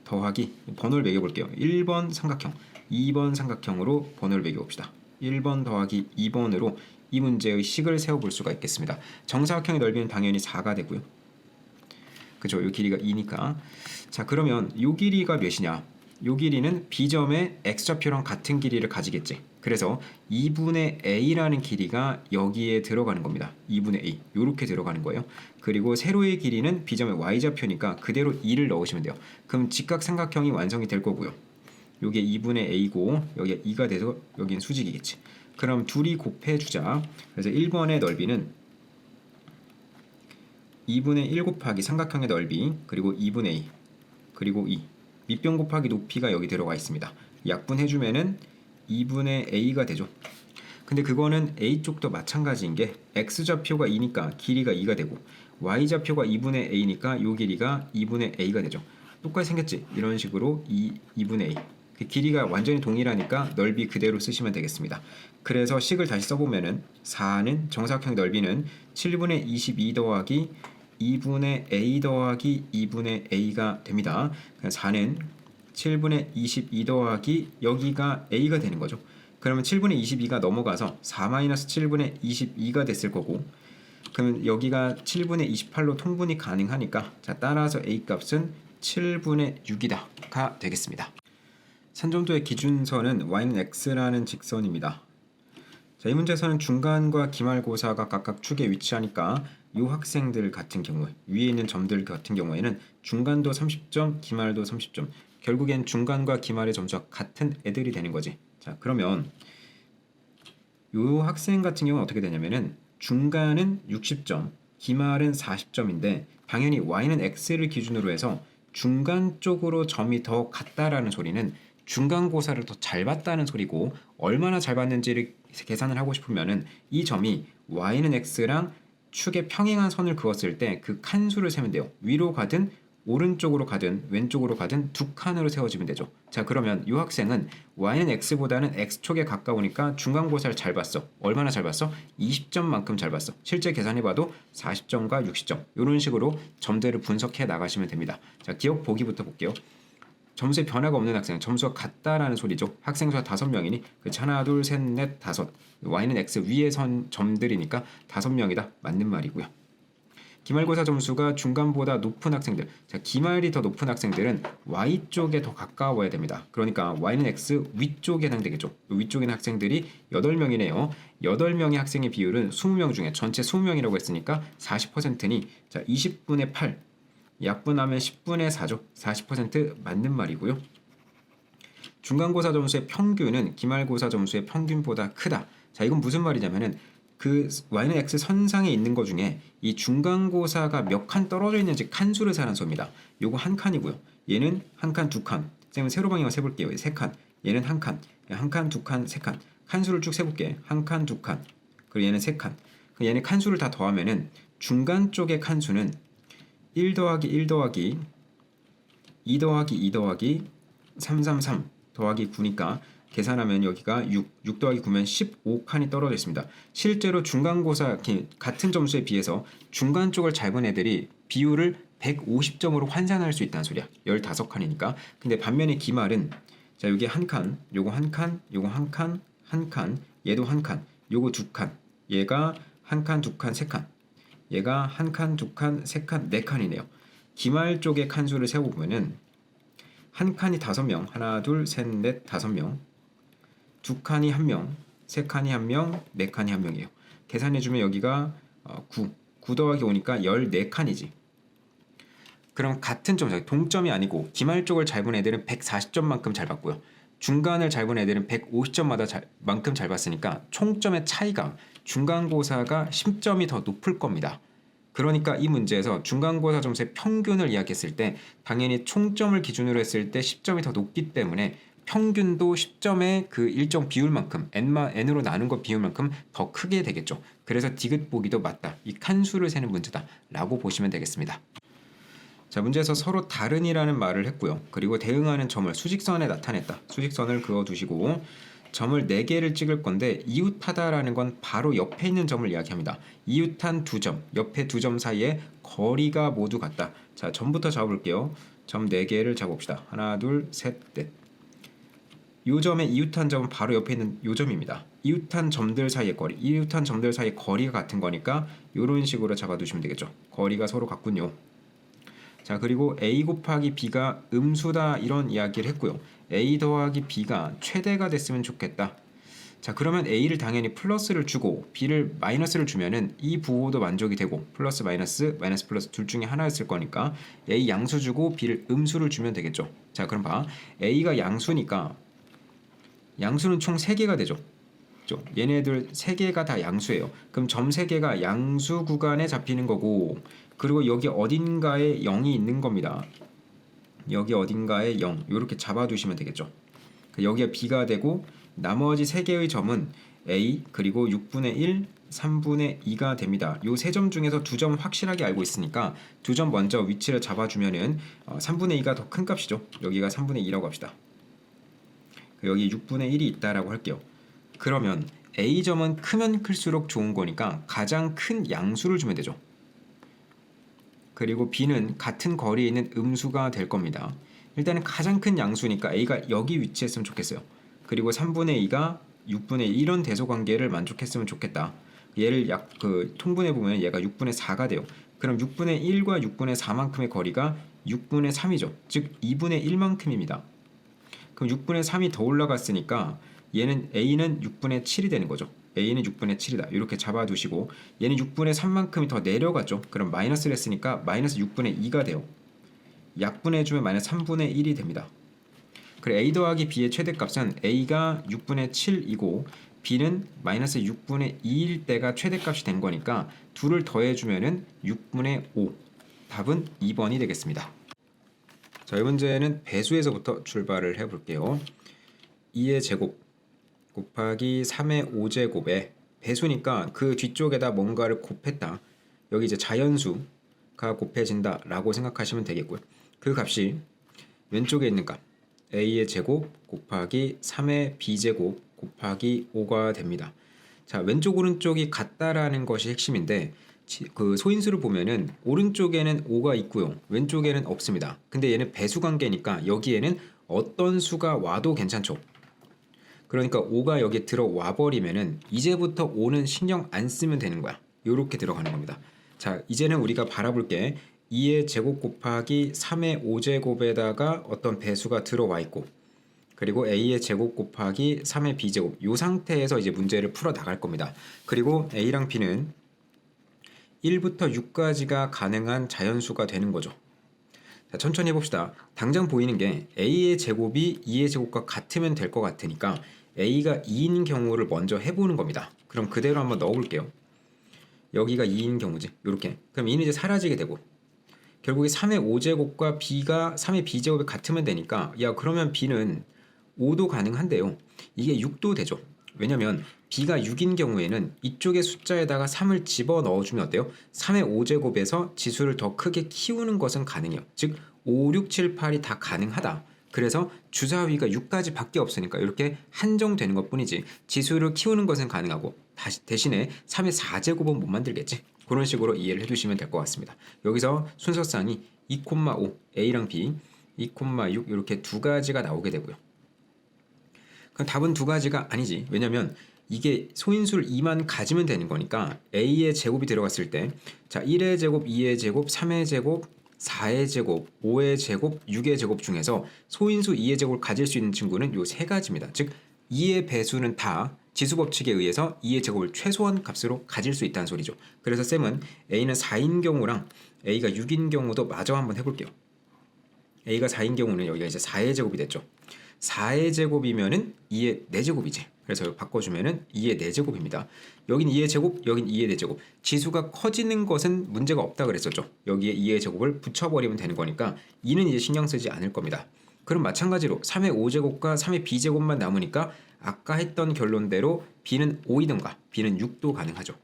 더하기 번호를 매겨볼게요. 1번 삼각형, 2번 삼각형으로 번호를 매겨봅시다. 1번 더하기 2번으로 이 문제의 식을 세워볼 수가 있겠습니다. 정사각형의 넓이는 당연히 4가 되고요. 그죠? 이 길이가 2니까. 자, 그러면 이 길이가 몇이냐? 이 길이는 B점의 X좌표랑 같은 길이를 가지겠지. 그래서 2분의 A라는 길이가 여기에 들어가는 겁니다. 2분의 A 이렇게 들어가는 거예요. 그리고 세로의 길이는 B점의 Y좌표니까 그대로 2를 넣으시면 돼요. 그럼 직각삼각형이 완성이 될 거고요. 요게 2분의 A고 여기가 2가 돼서 여긴 수직이겠지. 그럼 둘이 곱해주자. 그래서 1번의 넓이는 2분의 1 곱하기 삼각형의 넓이, 그리고 2분의 2, 그리고 2. 밑변 곱하기 높이가 여기 들어가 있습니다. 약분해주면은 2분의 A가 되죠. 근데 그거는 A쪽도 마찬가지인 게 X좌표가 2니까 길이가 2가 되고, Y좌표가 2분의 A니까 요 길이가 2분의 A가 되죠. 똑같이 생겼지? 이런 식으로 2분의 A. 그 길이가 완전히 동일하니까 넓이 그대로 쓰시면 되겠습니다. 그래서 식을 다시 써보면은 4는 정사각형 넓이는 7분의 22 더하기 2분의 a 더하기 2분의 a가 됩니다. 4는 7분의 22 더하기 여기가 a가 되는 거죠. 그러면 7분의 22가 넘어가서 4-7분의 22가 됐을 거고, 그러면 여기가 7분의 28로 통분이 가능하니까 자 따라서 a 값은 7분의 6이다가 되겠습니다. 산점도의 기준선은 y는 x라는 직선입니다. 자, 이 문제에서는 중간과 기말고사가 각각 축에 위치하니까 이 학생들 같은 경우에 위에 있는 점들 같은 경우에는 중간도 30점, 기말도 30점. 결국엔 중간과 기말의 점수가 같은 애들이 되는 거지. 자, 그러면 이 학생 같은 경우는 어떻게 되냐면은 중간은 60점, 기말은 40점인데 당연히 y는 x를 기준으로 해서 중간 쪽으로 점이 더 같다라는 소리는 중간고사를 더 잘 봤다는 소리고, 얼마나 잘 봤는지를 계산을 하고 싶으면은 이 점이 y는 x랑 축에 평행한 선을 그었을 때 그 칸수를 세면 돼요. 위로 가든 오른쪽으로 가든 왼쪽으로 가든 두 칸으로 세워지면 되죠. 자, 그러면 이 학생은 y는 x보다는 x축에 가까우니까 중간고사를 잘 봤어. 얼마나 잘 봤어? 20점만큼 잘 봤어. 실제 계산해봐도 40점과 60점 이런 식으로 점들을 분석해 나가시면 됩니다. 자, 기억 보기부터 볼게요. 점수에 변화가 없는 학생, 점수가 같다라는 소리죠. 학생 수가 5명이니 그렇지, 하나, 둘, 셋, 넷, 다섯. y는 x 위에 선 점들이니까 5명이다. 맞는 말이고요. 기말고사 점수가 중간보다 높은 학생들, 자, 기말이 더 높은 학생들은 y쪽에 더 가까워야 됩니다. 그러니까 y는 x 위쪽에 해당되겠죠. 위쪽에 있는 학생들이 8명이네요. 8명의 학생의 비율은 20명 중에 전체 20명이라고 했으니까 40%니 자 20분의 8 약분하면 10분의 4죠. 40% 맞는 말이고요. 중간고사 점수의 평균은 기말고사 점수의 평균보다 크다. 자, 이건 무슨 말이냐면은 그 y는 x 선상에 있는 것 중에 이 중간고사가 몇 칸 떨어져 있는지 칸수를 세라는 소리입니다. 요거 한 칸이고요. 얘는 한 칸, 두 칸. 쌤은 세로 방향을 세볼게요. 세 칸. 얘는 한 칸. 한 칸, 두 칸, 세 칸. 칸수를 쭉 세볼게. 한 칸, 두 칸. 그리고 얘는 세 칸. 얘는 칸수를 다 더하면은 중간 쪽의 칸수는 1 더하기 1 더하기 2 더하기 2 더하기 3, 3, 3 더하기 9니까 계산하면 여기가 6 더하기 9면 15칸이 떨어져 있습니다. 실제로 중간고사 같은 점수에 비해서 중간 쪽을 잘 본 애들이 비율을 150점으로 환산할 수 있다는 소리야. 15칸이니까. 근데 반면에 기말은 자, 여기 한 칸, 요거 한 칸, 요거 한 칸, 한 칸, 얘도 한 칸, 요거 두 칸, 얘가 한 칸, 두 칸, 세 칸, 얘가 한 칸, 두 칸, 세 칸, 네 칸이네요. 기말 쪽의 칸수를 세워보면은 한 칸이 5명, 하나, 둘, 셋, 넷, 5명, 두 칸이 1명, 세 칸이 1명, 네 칸이 1명이에요. 계산해주면 여기가 9 더하기 5니까 14칸이지. 그럼 같은 점, 동점이 아니고 기말 쪽을 잘 본 애들은 140점만큼 잘 봤고요. 중간을 잘 본 애들은 150점마다 만큼 잘 봤으니까 총점의 차이가 중간고사가 10점이 더 높을 겁니다. 그러니까 이 문제에서 중간고사 점수의 평균을 이야기했을 때 당연히 총점을 기준으로 했을 때 10점이 더 높기 때문에 평균도 10점의 그 일정 비율만큼 n으로 나눈 것 비율만큼 더 크게 되겠죠. 그래서 디귿 보기도 맞다. 이 칸수를 세는 문제다 라고 보시면 되겠습니다. 자, 문제에서 서로 다른이라는 말을 했고요. 그리고 대응하는 점을 수직선에 나타냈다. 수직선을 그어두시고 점을 4개를 찍을 건데 이웃하다라는 건 바로 옆에 있는 점을 이야기합니다. 이웃한 2점, 옆에 2점 사이에 거리가 모두 같다. 자, 점부터 잡아볼게요. 점 4개를 잡읍시다. 하나, 둘, 셋, 넷. 이 점의 이웃한 점은 바로 옆에 있는 이 점입니다. 이웃한 점들 사이의 거리, 이웃한 점들 사이의 거리가 같은 거니까 이런 식으로 잡아두시면 되겠죠. 거리가 서로 같군요. 자, 그리고 a 곱하기 b가 음수다 이런 이야기를 했고요. a 더하기 b가 최대가 됐으면 좋겠다. 자, 그러면 a를 당연히 플러스를 주고 b를 마이너스를 주면은 이 부호도 만족이 되고 플러스 마이너스 플러스 둘 중에 하나였을 거니까 a 양수 주고 b를 음수를 주면 되겠죠. 자, 그럼 봐. a가 양수니까 양수는 총 3개가 되죠. 얘네들 3개가 다 양수예요. 그럼 점 3개가 양수 구간에 잡히는 거고, 그리고 여기 어딘가에 0이 있는 겁니다. 여기 어딘가에 0 이렇게 잡아두시면 되겠죠. 여기가 b가 되고 나머지 3개의 점은 a 그리고 6분의 1, 3분의 2가 됩니다. 이 3점 중에서 2점 확실하게 알고 있으니까 2점 먼저 위치를 잡아주면은 3분의 2가 더 큰 값이죠. 여기가 3분의 2라고 합시다. 여기 6분의 1이 있다라고 할게요. 그러면 A점은 크면 클수록 좋은 거니까 가장 큰 양수를 주면 되죠. 그리고 B는 같은 거리에 있는 음수가 될 겁니다. 일단은 가장 큰 양수니까 A가 여기 위치했으면 좋겠어요. 그리고 3분의 2가 6분의 1 이런 대소관계를 만족했으면 좋겠다. 얘를 통분해 보면 얘가 6분의 4가 돼요. 그럼 6분의 1과 6분의 4만큼의 거리가 6분의 3이죠. 즉 2분의 1만큼입니다. 그럼 6분의 3이 더 올라갔으니까 얘는 A는 6분의 7이 되는 거죠. A는 6분의 7이다. 이렇게 잡아두시고 얘는 6분의 3만큼이 더 내려갔죠. 그럼 마이너스를 했으니까 마이너스 6분의 2가 돼요. 약분해주면 마이너스 3분의 1이 됩니다. 그래 A 더하기 B의 최대값은 A가 6분의 7이고 B는 마이너스 6분의 2일 때가 최대값이 된 거니까 둘을 더해주면 6분의 5. 답은 2번이 되겠습니다. 자, 이 문제는 배수에서부터 출발을 해볼게요. 2의 제곱 곱하기 3의 5제곱에 배수니까 그 뒤쪽에다 뭔가를 곱했다. 여기 이제 자연수가 곱해진다 라고 생각하시면 되겠고요. 그 값이 왼쪽에 있는 값 A의 제곱 곱하기 3의 B제곱 곱하기 5가 됩니다. 자, 왼쪽 오른쪽이 같다라는 것이 핵심인데 그 소인수를 보면은 오른쪽에는 5가 있고요. 왼쪽에는 없습니다. 근데 얘는 배수 관계니까 여기에는 어떤 수가 와도 괜찮죠. 그러니까 5가 여기에 들어와 버리면은 이제부터 5는 신경 안 쓰면 되는 거야. 요렇게 들어가는 겁니다. 자, 이제는 우리가 바라볼 게 2의 제곱 곱하기 3의 5제곱에다가 어떤 배수가 들어와 있고 그리고 A의 제곱 곱하기 3의 B제곱 이 상태에서 이제 문제를 풀어 나갈 겁니다. 그리고 A랑 B는 1부터 6까지가 가능한 자연수가 되는 거죠. 자, 천천히 해봅시다. 당장 보이는 게 A의 제곱이 2의 제곱과 같으면 될 것 같으니까 A가 2인 경우를 먼저 해보는 겁니다. 그럼 그대로 한번 넣어볼게요. 여기가 2인 경우지. 이렇게. 그럼 2는 이제 사라지게 되고 결국에 3의 5제곱과 B가 3의 B제곱이 같으면 되니까 야 그러면 B는 5도 가능한데요. 이게 6도 되죠. 왜냐면 B가 6인 경우에는 이쪽의 숫자에다가 3을 집어 넣어주면 어때요? 3의 5제곱에서 지수를 더 크게 키우는 것은 가능해요. 즉 5, 6, 7, 8이 다 가능하다. 그래서 주사위가 6까지 밖에 없으니까 이렇게 한정되는 것 뿐이지 지수를 키우는 것은 가능하고 대신에 3의 4제곱은 못 만들겠지. 그런 식으로 이해를 해주시면 될 것 같습니다. 여기서 순서상이 2,5 A랑 B, 2,6 이렇게 두 가지가 나오게 되고요. 그럼 답은 두 가지가 아니지. 왜냐면 이게 소인수를 2만 가지면 되는 거니까 A의 제곱이 들어갔을 때 자 1의 제곱, 2의 제곱, 3의 제곱, 4의 제곱, 5의 제곱, 6의 제곱 중에서 소인수 2의 제곱을 가질 수 있는 친구는 요 세 가지입니다. 즉 2의 배수는 다 지수 법칙에 의해서 2의 제곱을 최소한 값으로 가질 수 있다는 소리죠. 그래서 쌤은 A는 4인 경우랑 A가 6인 경우도 마저 한번 해볼게요. A가 4인 경우는 여기가 이제 4의 제곱이 됐죠. 4의 제곱이면은 2의 4제곱이지. 그래서 바꿔주면은 2의 4제곱입니다. 여긴 2의 제곱, 여긴 2의 4제곱. 지수가 커지는 것은 문제가 없다 그랬었죠. 여기에 2의 제곱을 붙여버리면 되는 거니까 2는 이제 신경 쓰지 않을 겁니다. 그럼 마찬가지로 3의 5제곱과 3의 B제곱만 남으니까 아까 했던 결론대로 B는 5이든가 B는 6도 가능하죠.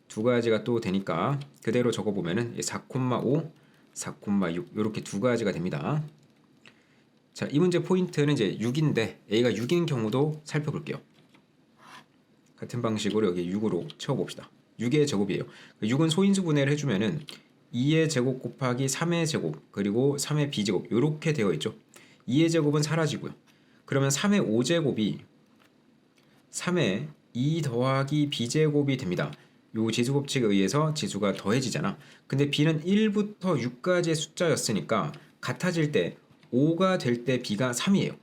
두 가지가 또 되니까 그대로 적어보면은 4,5, 4,6 이렇게 두 가지가 됩니다. 자, 이 문제 포인트는 이제 6인데 A가 6인 경우도 살펴볼게요. 같은 방식으로 여기 6으로 채워봅시다. 6의 제곱이에요. 6은 소인수 분해를 해주면은 2의 제곱 곱하기 3의 제곱 그리고 3의 B제곱 이렇게 되어 있죠. 2의 제곱은 사라지고요. 그러면 3의 5제곱이 3의 2 더하기 B제곱이 됩니다. 요 지수 법칙에 의해서 지수가 더해지잖아. 근데 B는 1부터 6까지의 숫자였으니까 같아질 때 5가 될 때 B가 3이에요.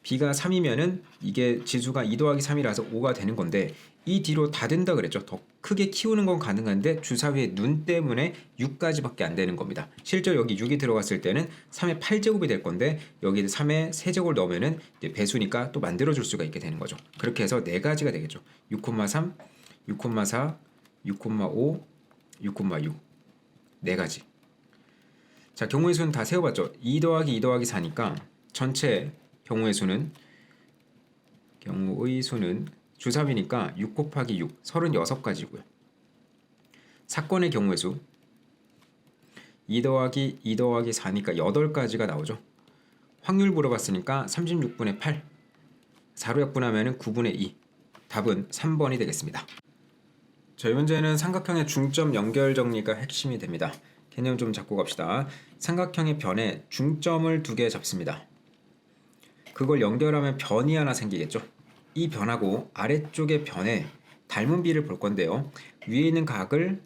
B가 3이면은 이게 지수가 2 더하기 3이라서 5가 되는 건데 이 뒤로 다 된다 그랬죠. 더 크게 키우는 건 가능한데 주사위의 눈 때문에 6까지밖에 안 되는 겁니다. 실제로 여기 6이 들어갔을 때는 3의 8제곱이 될 건데 여기 3의 세제곱을 넣으면은 이제 배수니까 또 만들어줄 수가 있게 되는 거죠. 그렇게 해서 4가지가 되겠죠. 6,3, 6,4, 6,5, 6,6 4가지. 자, 경우의 수는 다 세워봤죠. 2 더하기 2 더하기 4니까 전체 경우의 수는 주사위니까 6 곱하기 6 36가지고요. 사건의 경우의 수 2 더하기 2 더하기 4니까 8가지가 나오죠. 확률 물어봤으니까 36분의 8. 4로 약분하면 9분의 2. 답은 3번이 되겠습니다. 저희 문제는 삼각형의 중점 연결 정리가 핵심이 됩니다. 개념 좀 잡고 갑시다. 삼각형의 변에 중점을 2개 잡습니다. 그걸 연결하면 변이 하나 생기겠죠. 이 변하고 아래쪽의 변에 닮은 비를 볼 건데요. 위에 있는 각을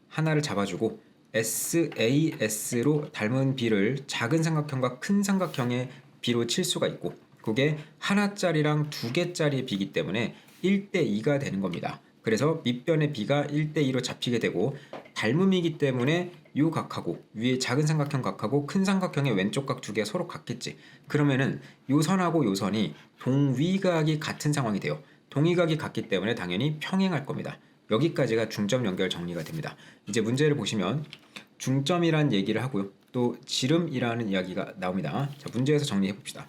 하나를 잡아주고 SAS로 닮은 비를 작은 삼각형과 큰 삼각형의 비로 칠 수가 있고, 그게 하나짜리랑 2개짜리의 비이기 때문에 1대2가 되는 겁니다. 그래서 밑변의 비가 1대2로 잡히게 되고, 닮음이기 때문에 요 각하고 위에 작은 삼각형 각하고 큰 삼각형의 왼쪽 각 2개 서로 같겠지. 그러면은 요 선하고 요 선이 동위각이 같은 상황이 돼요. 동위각이 같기 때문에 당연히 평행할 겁니다. 여기까지가 중점 연결 정리가 됩니다. 이제 문제를 보시면 중점이란 얘기를 하고요. 또 지름이라는 이야기가 나옵니다. 자, 문제에서 정리해 봅시다.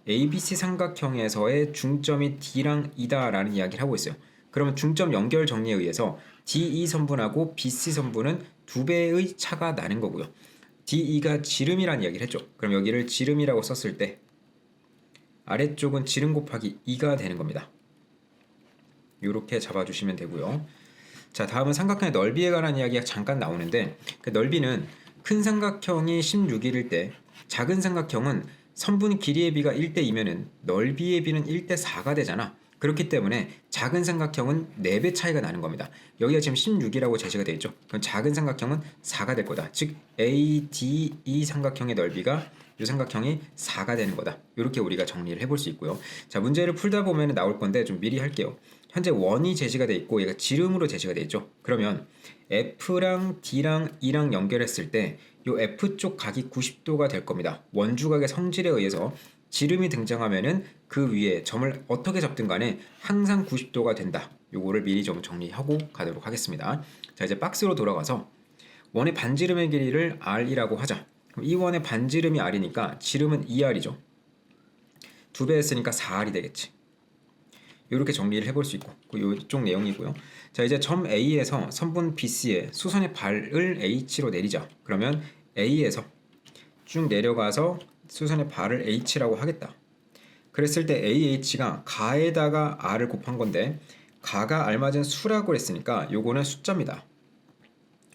ABC 삼각형에서의 중점이 D랑 E다 라는 이야기를 하고 있어요. 그러면 중점 연결 정리에 의해서 DE 선분하고 BC 선분은 2배의 차가 나는 거고요. DE가 지름이라는 이야기를 했죠. 그럼 여기를 지름이라고 썼을 때 아래쪽은 지름 곱하기 2가 되는 겁니다. 이렇게 잡아주시면 되고요. 자, 다음은 삼각형의 넓이에 관한 이야기가 잠깐 나오는데, 그 넓이는 큰 삼각형이 16일일 때 작은 삼각형은 선분 길이의 비가 1대2면은 넓이의 비는 1대4가 되잖아. 그렇기 때문에 작은 삼각형은 4배 차이가 나는 겁니다. 여기가 지금 16이라고 제시가 되어 있죠. 그럼 작은 삼각형은 4가 될 거다. 즉 ADE 삼각형의 넓이가 이 삼각형이 4가 되는 거다. 이렇게 우리가 정리를 해볼 수 있고요. 자, 문제를 풀다 보면 나올 건데 좀 미리 할게요. 현재 원이 제시가 되어 있고 얘가 지름으로 제시가 되어 있죠. 그러면 F랑 D랑 E랑 연결했을 때 이 F 쪽 각이 90도가 될 겁니다. 원주각의 성질에 의해서 지름이 등장하면은 그 위에 점을 어떻게 잡든 간에 항상 90도가 된다. 요거를 미리 좀 정리하고 가도록 하겠습니다. 자, 이제 박스로 돌아가서 원의 반지름의 길이를 R이라고 하자. 그럼 이 원의 반지름이 R이니까 지름은 2R이죠. 2배 했으니까 4R이 되겠지. 이렇게 정리를 해볼 수 있고, 이쪽 내용이고요. 자, 이제 점 A에서 선분 BC에 수선의 발을 H로 내리자. 그러면 A에서 쭉 내려가서 수선의 발을 H라고 하겠다. 그랬을 때 AH가 가에다가 R을 곱한 건데, 가가 알맞은 수라고 했으니까 요거는 숫자입니다.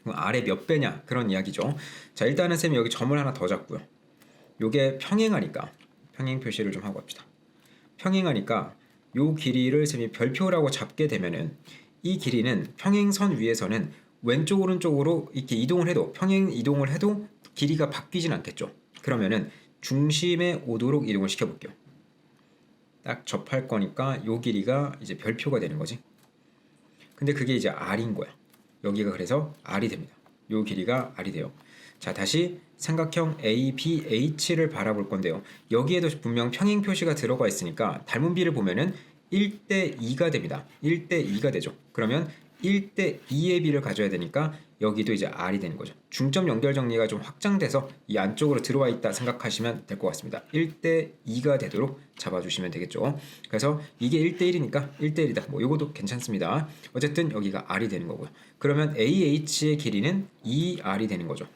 그럼 R의 몇 배냐 그런 이야기죠. 자, 일단은 쌤이 여기 점을 하나 더 잡고요. 요게 평행하니까 평행 표시를 좀 하고 합시다. 평행하니까 요 길이를 쌤이 별표라고 잡게 되면은 이 길이는 평행선 위에서는 왼쪽 오른쪽으로 이렇게 이동을 해도, 평행 이동을 해도 길이가 바뀌진 않겠죠. 그러면은 중심에 오도록 이동을 시켜볼게요. 딱 접할 거니까 요 길이가 이제 별표가 되는 거지. 근데 그게 이제 R인 거야. 여기가 그래서 R이 됩니다. 요 길이가 R이 돼요. 자, 다시 삼각형 ABH를 바라볼 건데요. 여기에도 분명 평행 표시가 들어가 있으니까 닮은 비를 보면은 1대2가 됩니다. 1대2가 되죠. 그러면 1대2의 비를 가져야 되니까 여기도 이제 R이 되는 거죠. 중점 연결 정리가 좀 확장돼서 이 안쪽으로 들어와 있다 생각하시면 될 것 같습니다. 1대2가 되도록 잡아주시면 되겠죠. 그래서 이게 1대1이니까 1대1이다. 뭐 요것도 괜찮습니다. 어쨌든 여기가 R이 되는 거고요. 그러면 AH의 길이는 2R이 되는 거죠.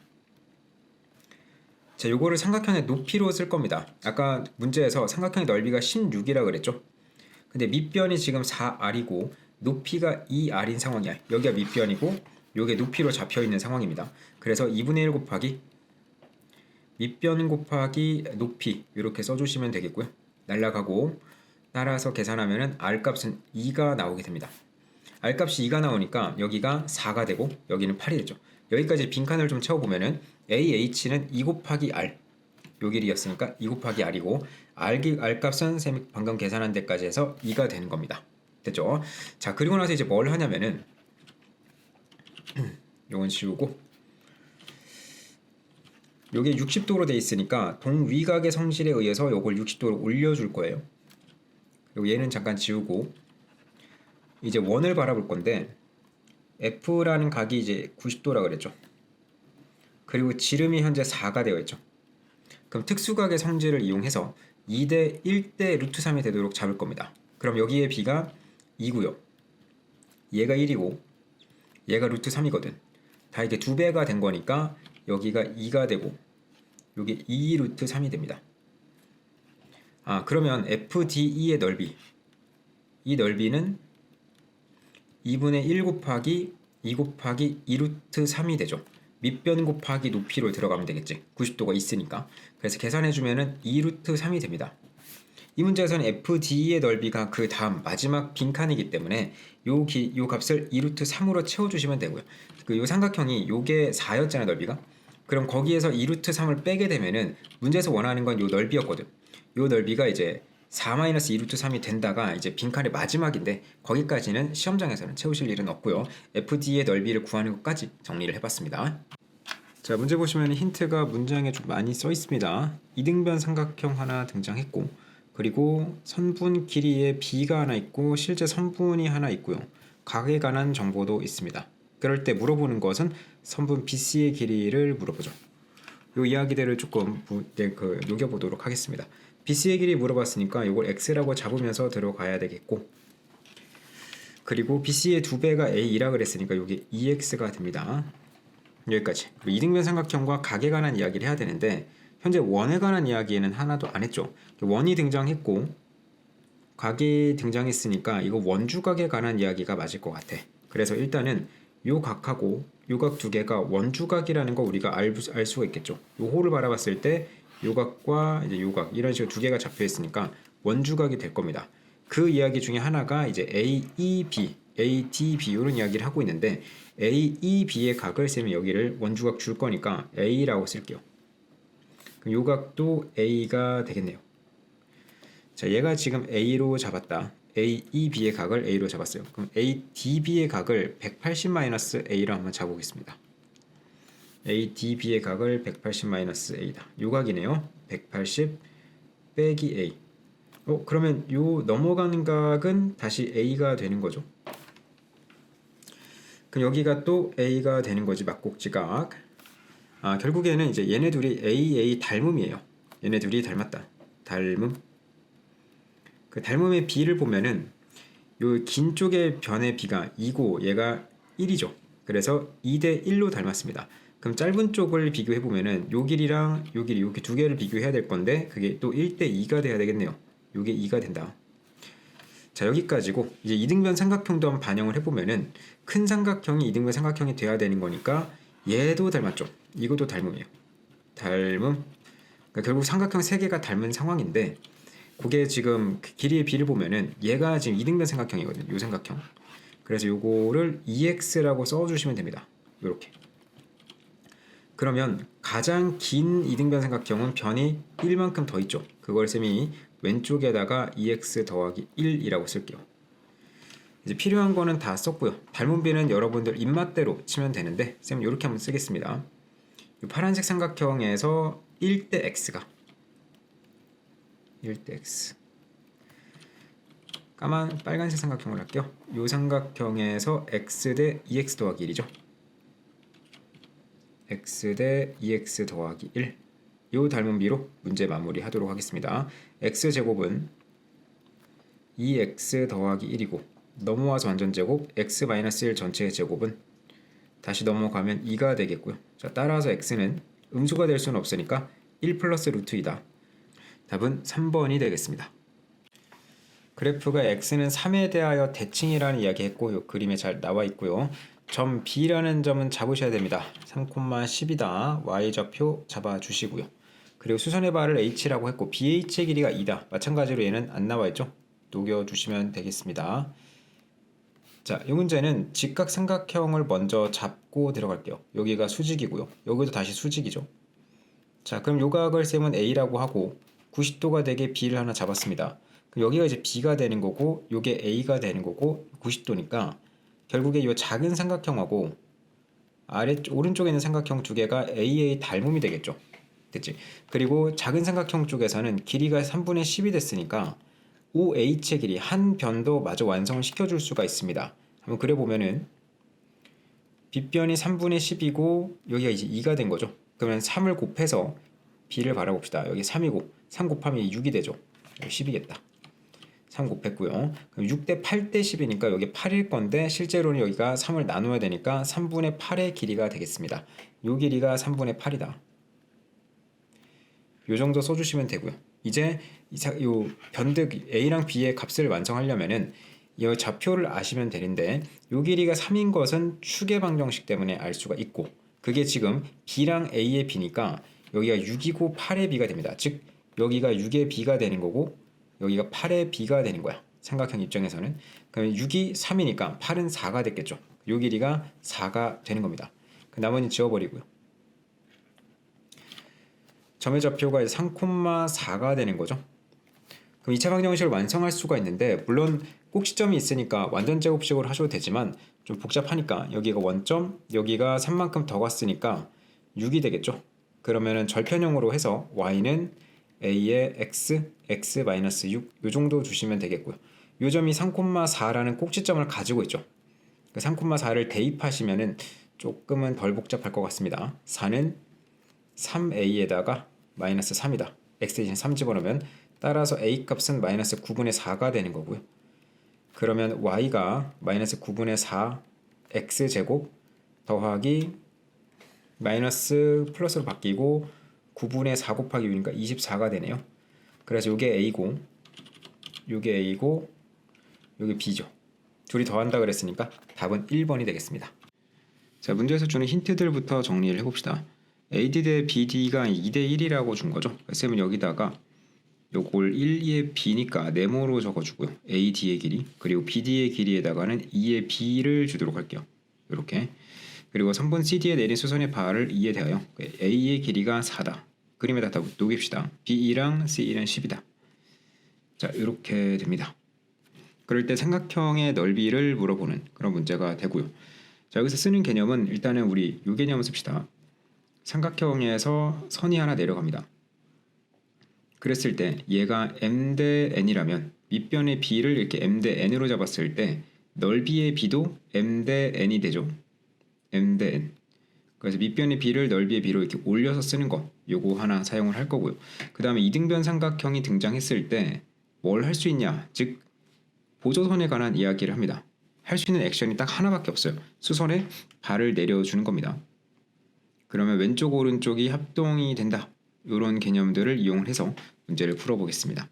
자, 요거를 삼각형의 높이로 쓸 겁니다. 아까 문제에서 삼각형의 넓이가 16이라 그랬죠. 근데 밑변이 지금 4R이고 높이가 2R인 상황이야. 여기가 밑변이고 요게 높이로 잡혀 있는 상황입니다. 그래서 2분의 1 곱하기 밑변 곱하기 높이 이렇게 써주시면 되겠고요. 날라가고 따라서 계산하면은 R 값은 2가 나오게 됩니다. R 값이 2가 나오니까 여기가 4가 되고 여기는 8이 되죠. 여기까지 빈칸을 좀 채워보면은 AH는 2 곱하기 R 요 길이였으니까 2 곱하기 R이고 R 값은 쌤이 방금 계산한 데까지 해서 2가 되는 겁니다. 됐죠? 자, 그리고 나서 이제 뭘 하냐면은 요건 지우고 요게 60도로 돼 있으니까 동위각의 성질에 의해서 요걸 60도로 올려줄 거예요. 그리고 얘는 잠깐 지우고 이제 원을 바라볼 건데 F라는 각이 이제 90도라 그랬죠. 그리고 지름이 현재 4가 되어 있죠. 그럼 특수각의 성질을 이용해서 2대 1대 루트 3이 되도록 잡을 겁니다. 그럼 여기에 B가 2고요. 얘가 1이고 얘가 루트 3이거든. 다 이게 2배가 된 거니까 여기가 2가 되고 여기 2 루트 3이 됩니다. 그러면 FDE의 넓이, 이 넓이는 2분의 1 곱하기 2 곱하기 2루트 3이 되죠. 밑변 곱하기 높이로 들어가면 되겠지. 90도가 있으니까. 그래서 계산해주면은 2루트 3이 됩니다. 이 문제에서는 FD의 넓이가 그 다음 마지막 빈칸이기 때문에 요 값을 2루트 3으로 채워주시면 되고요. 요 삼각형이 요게 4였잖아요, 넓이가. 그럼 거기에서 2루트 3을 빼게 되면은 문제에서 원하는 건 요 넓이였거든. 요 넓이가 이제 4-2루트 3이 된다가 이제 빈칸의 마지막인데 거기까지는 시험장에서는 채우실 일은 없고요. FD의 넓이를 구하는 것까지 정리를 해봤습니다. 자, 문제 보시면 힌트가 문장에 좀 많이 써 있습니다. 이등변 삼각형 하나 등장했고, 그리고 선분 길이에 b가 하나 있고 실제 선분이 하나 있고요. 각에 관한 정보도 있습니다. 그럴 때 물어보는 것은 선분 BC의 길이를 물어보죠. 이 이야기들을 조금 녹여보도록 하겠습니다. BC의 길이 물어봤으니까 이걸 x라고 잡으면서 들어가야 되겠고, 그리고 BC의 2배가 A라 그랬으니까 이게 2x가 됩니다. 여기까지. 이등변 삼각형과 각에 관한 이야기를 해야 되는데 현재 원에 관한 이야기는 하나도 안 했죠. 원이 등장했고 각이 등장했으니까 이거 원주각에 관한 이야기가 맞을 것 같아. 그래서 일단은 요 각하고 요 각 두 개가 원주각이라는 거 우리가 알 수가 있겠죠. 요 호를 바라봤을 때 요 각과 이제 요 각 이런 식으로 두 개가 잡혀 있으니까 원주각이 될 겁니다. 그 이야기 중에 하나가 이제 AEB, ADB 이런 이야기를 하고 있는데 AEB의 각을 쓰면 여기를 원주각 줄 거니까 A라고 쓸게요. 그럼 요 각도 A가 되겠네요. 자, 얘가 지금 A로 잡았다. AEB의 각을 A로 잡았어요. 그럼 ADB의 각을 180-A로 한번 잡아보겠습니다. ADB의 각을 180-A다. 요 각이네요. 180 빼기 A. 그러면 요 넘어가는 각은 다시 A가 되는 거죠. 그럼 여기가 또 A가 되는 거지, 막곡지각. 결국에는 이제 얘네 둘이 AA 닮음이에요. 얘네 둘이 닮았다. 닮음. 그 닮음의 B를 보면은 요 긴 쪽의 변의 B가 2고 얘가 1이죠. 그래서 2대 1로 닮았습니다. 그럼 짧은 쪽을 비교해 보면은 요 길이랑 요 길이 이렇게 두 개를 비교해야 될 건데 그게 또 1대 2가 돼야 되겠네요. 요게 2가 된다. 자, 여기까지고 이제 이등변 삼각형도 한번 반영을 해보면은 큰 삼각형이 이등변 삼각형이 돼야 되는 거니까 얘도 닮았죠. 이것도 닮음이에요. 닮음. 그러니까 결국 삼각형 3개가 닮은 상황인데 그게 지금 길이의 B를 보면은 얘가 지금 이등변 삼각형이거든요. 요 삼각형. 그래서 요거를 EX라고 써주시면 됩니다. 요렇게. 그러면 가장 긴 이등변 삼각형은 변이 1만큼 더 있죠. 그걸 쌤이 왼쪽에다가 EX 더하기 1이라고 쓸게요. 이제 필요한 거는 다 썼고요. 닮은 B는 여러분들 입맛대로 치면 되는데 쌤은 이렇게 한번 쓰겠습니다. 이 파란색 삼각형에서 1대 X가 1대 X, 빨간색 삼각형을 할게요. 이 삼각형에서 X 대 EX 더하기 1이죠. X 대 EX 더하기 1. 이 닮은 B로 문제 마무리하도록 하겠습니다. X제곱은 2X 더하기 1이고 넘어와서 완전제곱 X-1 전체의 제곱은 다시 넘어가면 2가 되겠고요. 자, 따라서 X는 음수가 될 수는 없으니까 1 플러스 루트 2다. 답은 3번이 되겠습니다. 그래프가 X는 3에 대하여 대칭이라는 이야기 했고 이 그림에 잘 나와 있고요. 점 B라는 점은 잡으셔야 됩니다. 3,10이다. Y좌표 잡아주시고요. 그리고 수선의 발을 H라고 했고 BH의 길이가 2다. 마찬가지로 얘는 안 나와 있죠. 녹여주시면 되겠습니다. 자, 이 문제는 직각삼각형을 먼저 잡고 들어갈게요. 여기가 수직이고요. 여기도 다시 수직이죠. 자, 그럼 요 각을 쌤은 A라고 하고 90도가 되게 B를 하나 잡았습니다. 그럼 여기가 이제 B가 되는 거고 요게 A가 되는 거고 90도니까 결국에 요 작은 삼각형하고 오른쪽에 있는 삼각형 두 개가 AA 닮음이 되겠죠. 됐지? 그리고 작은 삼각형 쪽에서는 길이가 3분의 10이 됐으니까 OH의 길이 한 변도 마저 완성을 시켜줄 수가 있습니다. 한번 그려보면은 빗변이 3분의 10이고 여기가 이제 2가 된 거죠. 그러면 3을 곱해서 B를 바라봅시다. 여기 3이고 3 곱하면 6이 되죠. 10이겠다. 3 곱했고요. 그럼 6대 8대 10이니까 여기 8일 건데 실제로는 여기가 3을 나눠야 되니까 3분의 8의 길이가 되겠습니다. 요 길이가 3분의 8이다. 요 정도 써주시면 되고요. 이제 요 변득 A랑 B의 값을 완성하려면은 이 좌표를 아시면 되는데 요 길이가 3인 것은 축의 방정식 때문에 알 수가 있고 그게 지금 B랑 A의 B니까 여기가 6이고 8의 B가 됩니다. 즉 여기가 6의 B가 되는 거고 여기가 8의 B가 되는 거야. 삼각형 입장에서는. 그러면 6이 3이니까 8은 4가 됐겠죠. 요 길이가 4가 되는 겁니다. 그 나머지 지워버리고요. 점의 좌표가 3,4가 되는 거죠. 그럼 2차 방정식을 완성할 수가 있는데 물론 꼭지점이 있으니까 완전 제곱식으로 하셔도 되지만 좀 복잡하니까 여기가 원점, 여기가 3만큼 더 갔으니까 6이 되겠죠. 그러면은 절편형으로 해서 y는 a의 x-6 요 정도 주시면 되겠고요. 요 점이 3,4라는 꼭지점을 가지고 있죠. 그 3,4를 대입하시면은 조금은 덜 복잡할 것 같습니다. 4는 3a에다가 마이너스 3이다. x 대신 3 집어넣으면 따라서 a 값은 마이너스 9분의 4가 되는 거고요. 그러면 y가 마이너스 9분의 4 x제곱 더하기 마이너스 플러스로 바뀌고 9분의 4 곱하기 6이니까 24가 되네요. 그래서 요게 a고 요게 a고 요게 b죠. 둘이 더한다 그랬으니까 답은 1번이 되겠습니다. 자, 문제에서 주는 힌트들부터 정리를 해봅시다. AD 대 BD가 2대 1이라고 준 거죠. 쌤은 여기다가 요걸 1의 B니까 네모로 적어주고요. AD의 길이 그리고 BD의 길이에다가는 2의 B를 주도록 할게요. 이렇게. 그리고 3번 CD에 내린 수선의 바를 2에 대하여 A의 길이가 4다. 그림에다 녹입시다. B2랑 C1은 10이다. 자, 이렇게 됩니다. 그럴 때 삼각형의 넓이를 물어보는 그런 문제가 되고요. 자, 여기서 쓰는 개념은 일단은 우리 이 개념을 씁시다. 삼각형에서 선이 하나 내려갑니다. 그랬을 때 얘가 m 대 n이라면 밑변의 b를 이렇게 m 대 n으로 잡았을 때 넓이의 b도 m 대 n이 되죠. m 대 n. 그래서 밑변의 b를 넓이의 b로 이렇게 올려서 쓰는 거 요거 하나 사용을 할 거고요. 그 다음에 이등변 삼각형이 등장했을 때 뭘 할 수 있냐, 즉 보조선에 관한 이야기를 합니다. 할 수 있는 액션이 딱 하나밖에 없어요. 수선에 발을 내려주는 겁니다. 그러면 왼쪽 오른쪽이 합동이 된다. 이런 개념들을 이용을 해서 문제를 풀어보겠습니다.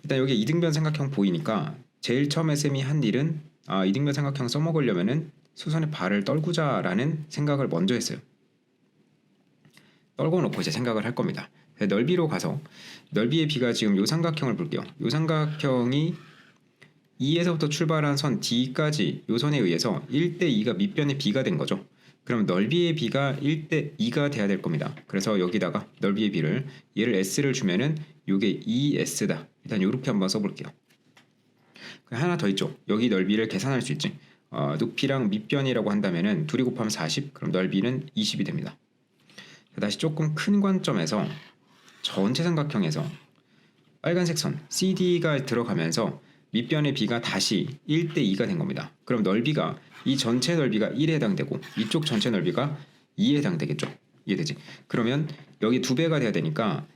일단 여기 이등변 삼각형 보이니까 제일 처음에 쌤이 한 일은 이등변 삼각형 써먹으려면은 수선의 발을 떨구자라는 생각을 먼저 했어요. 떨궈 놓고 이제 생각을 할 겁니다. 넓이로 가서 넓이의 b가 지금 요 삼각형을 볼게요. 요 삼각형이 2에서부터 출발한 선 D까지 요 선에 의해서 1대 2가 밑변의 b가 된 거죠. 그럼 넓이의 b가 1대 2가 돼야 될 겁니다. 그래서 여기다가 넓이의 b를 얘를 s를 주면은 요게 2s다. 일단 요렇게 한번 써볼게요. 하나 더 있죠. 여기 넓이를 계산할 수 있지. 높이랑 밑변이라고 한다면은 둘이 곱하면 40. 그럼 넓이는 20이 됩니다. 다시 조금 큰 관점에서 전체 삼각형에서 빨간색 선 CD가 들어가면서 밑변의 b가 다시 1대 2가 된 겁니다. 그럼 넓이가 이 전체 넓이가 1에 해당되고 이쪽 전체 넓이가 2에 해당되겠죠. 이해되지? 그러면 여기 2배가 돼야 되니까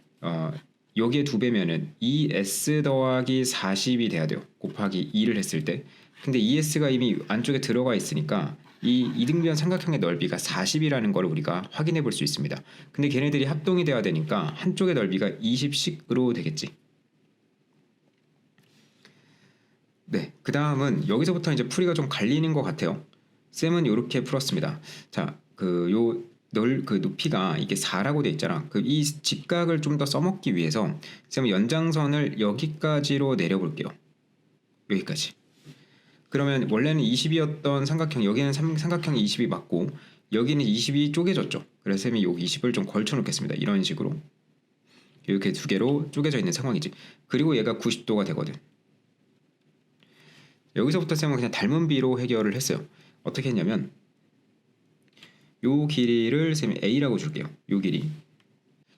여기에 2배면은 2s 더하기 40이 돼야 돼요. 곱하기 2를 했을 때. 근데 2s가 이미 안쪽에 들어가 있으니까 이 이등변 삼각형의 넓이가 40이라는 걸 우리가 확인해 볼 수 있습니다. 근데 걔네들이 합동이 돼야 되니까 한쪽의 넓이가 20씩으로 되겠지. 네, 그 다음은 여기서부터 이제 풀이가 좀 갈리는 것 같아요. 쌤은 이렇게 풀었습니다. 자, 그 높이가 이게 4라고 돼 있잖아. 이 직각을 좀 더 써먹기 위해서 쌤은 연장선을 여기까지로 내려볼게요. 여기까지. 그러면 원래는 20이었던 삼각형, 여기는 삼각형이 20이 맞고 여기는 20이 쪼개졌죠. 그래서 쌤이 여기 20을 좀 걸쳐 놓겠습니다. 이런 식으로 이렇게 두 개로 쪼개져 있는 상황이지. 그리고 얘가 90도가 되거든. 여기서부터 쌤은 그냥 닮은 비로 해결을 했어요. 어떻게 했냐면 요 길이를 쌤이 A라고 줄게요. 요 길이.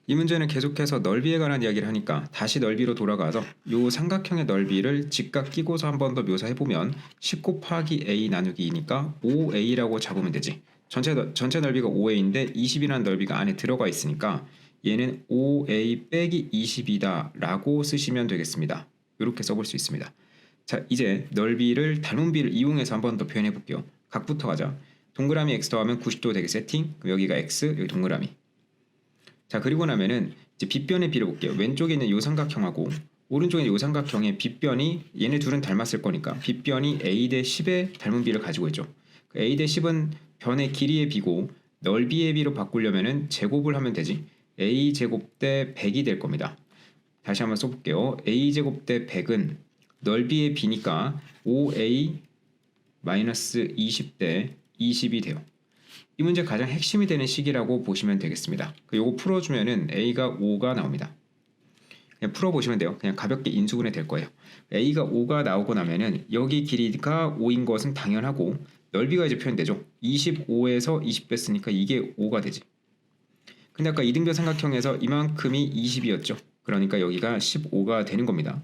이 문제는 계속해서 넓이에 관한 이야기를 하니까 다시 넓이로 돌아가서 요 삼각형의 넓이를 직각 끼고서 한 번 더 묘사해보면 10 곱하기 A 나누기 2니까 5A라고 잡으면 되지. 전체 넓이가 5A인데 20이라는 넓이가 안에 들어가 있으니까 얘는 5A 빼기 20이다 라고 쓰시면 되겠습니다. 이렇게 써볼 수 있습니다. 자, 이제 넓이를 닮은 비를 이용해서 한 번 더 표현해 볼게요. 각부터 가자. 동그라미 x 더하면 90도 되게 세팅. 그럼 여기가 x, 여기 동그라미. 자, 그리고 나면은 이제 빗변의 비를 볼게요. 왼쪽에 있는 요 삼각형하고 오른쪽에 있는 요 삼각형의 빗변이 얘네 둘은 닮았을 거니까 빗변이 a 대 10의 닮은 비를 가지고 있죠. a 대 10은 변의 길이의 비고 넓이의 비로 바꾸려면은 제곱을 하면 되지. a 제곱 대 100이 될 겁니다. 다시 한번 써볼게요. a 제곱 대 100은 넓이의 b니까 5a 마이너스 20 대 20이 돼요. 이 문제 가장 핵심이 되는 식이라고 보시면 되겠습니다. 요거 풀어주면은 a가 5가 나옵니다. 그냥 풀어보시면 돼요. 그냥 가볍게 인수분해 될 거예요. a가 5가 나오고 나면은 여기 길이가 5인 것은 당연하고 넓이가 이제 표현되죠. 25에서 20 뺐으니까 이게 5가 되지. 근데 아까 이등변 삼각형에서 이만큼이 20이었죠. 그러니까 여기가 15가 되는 겁니다.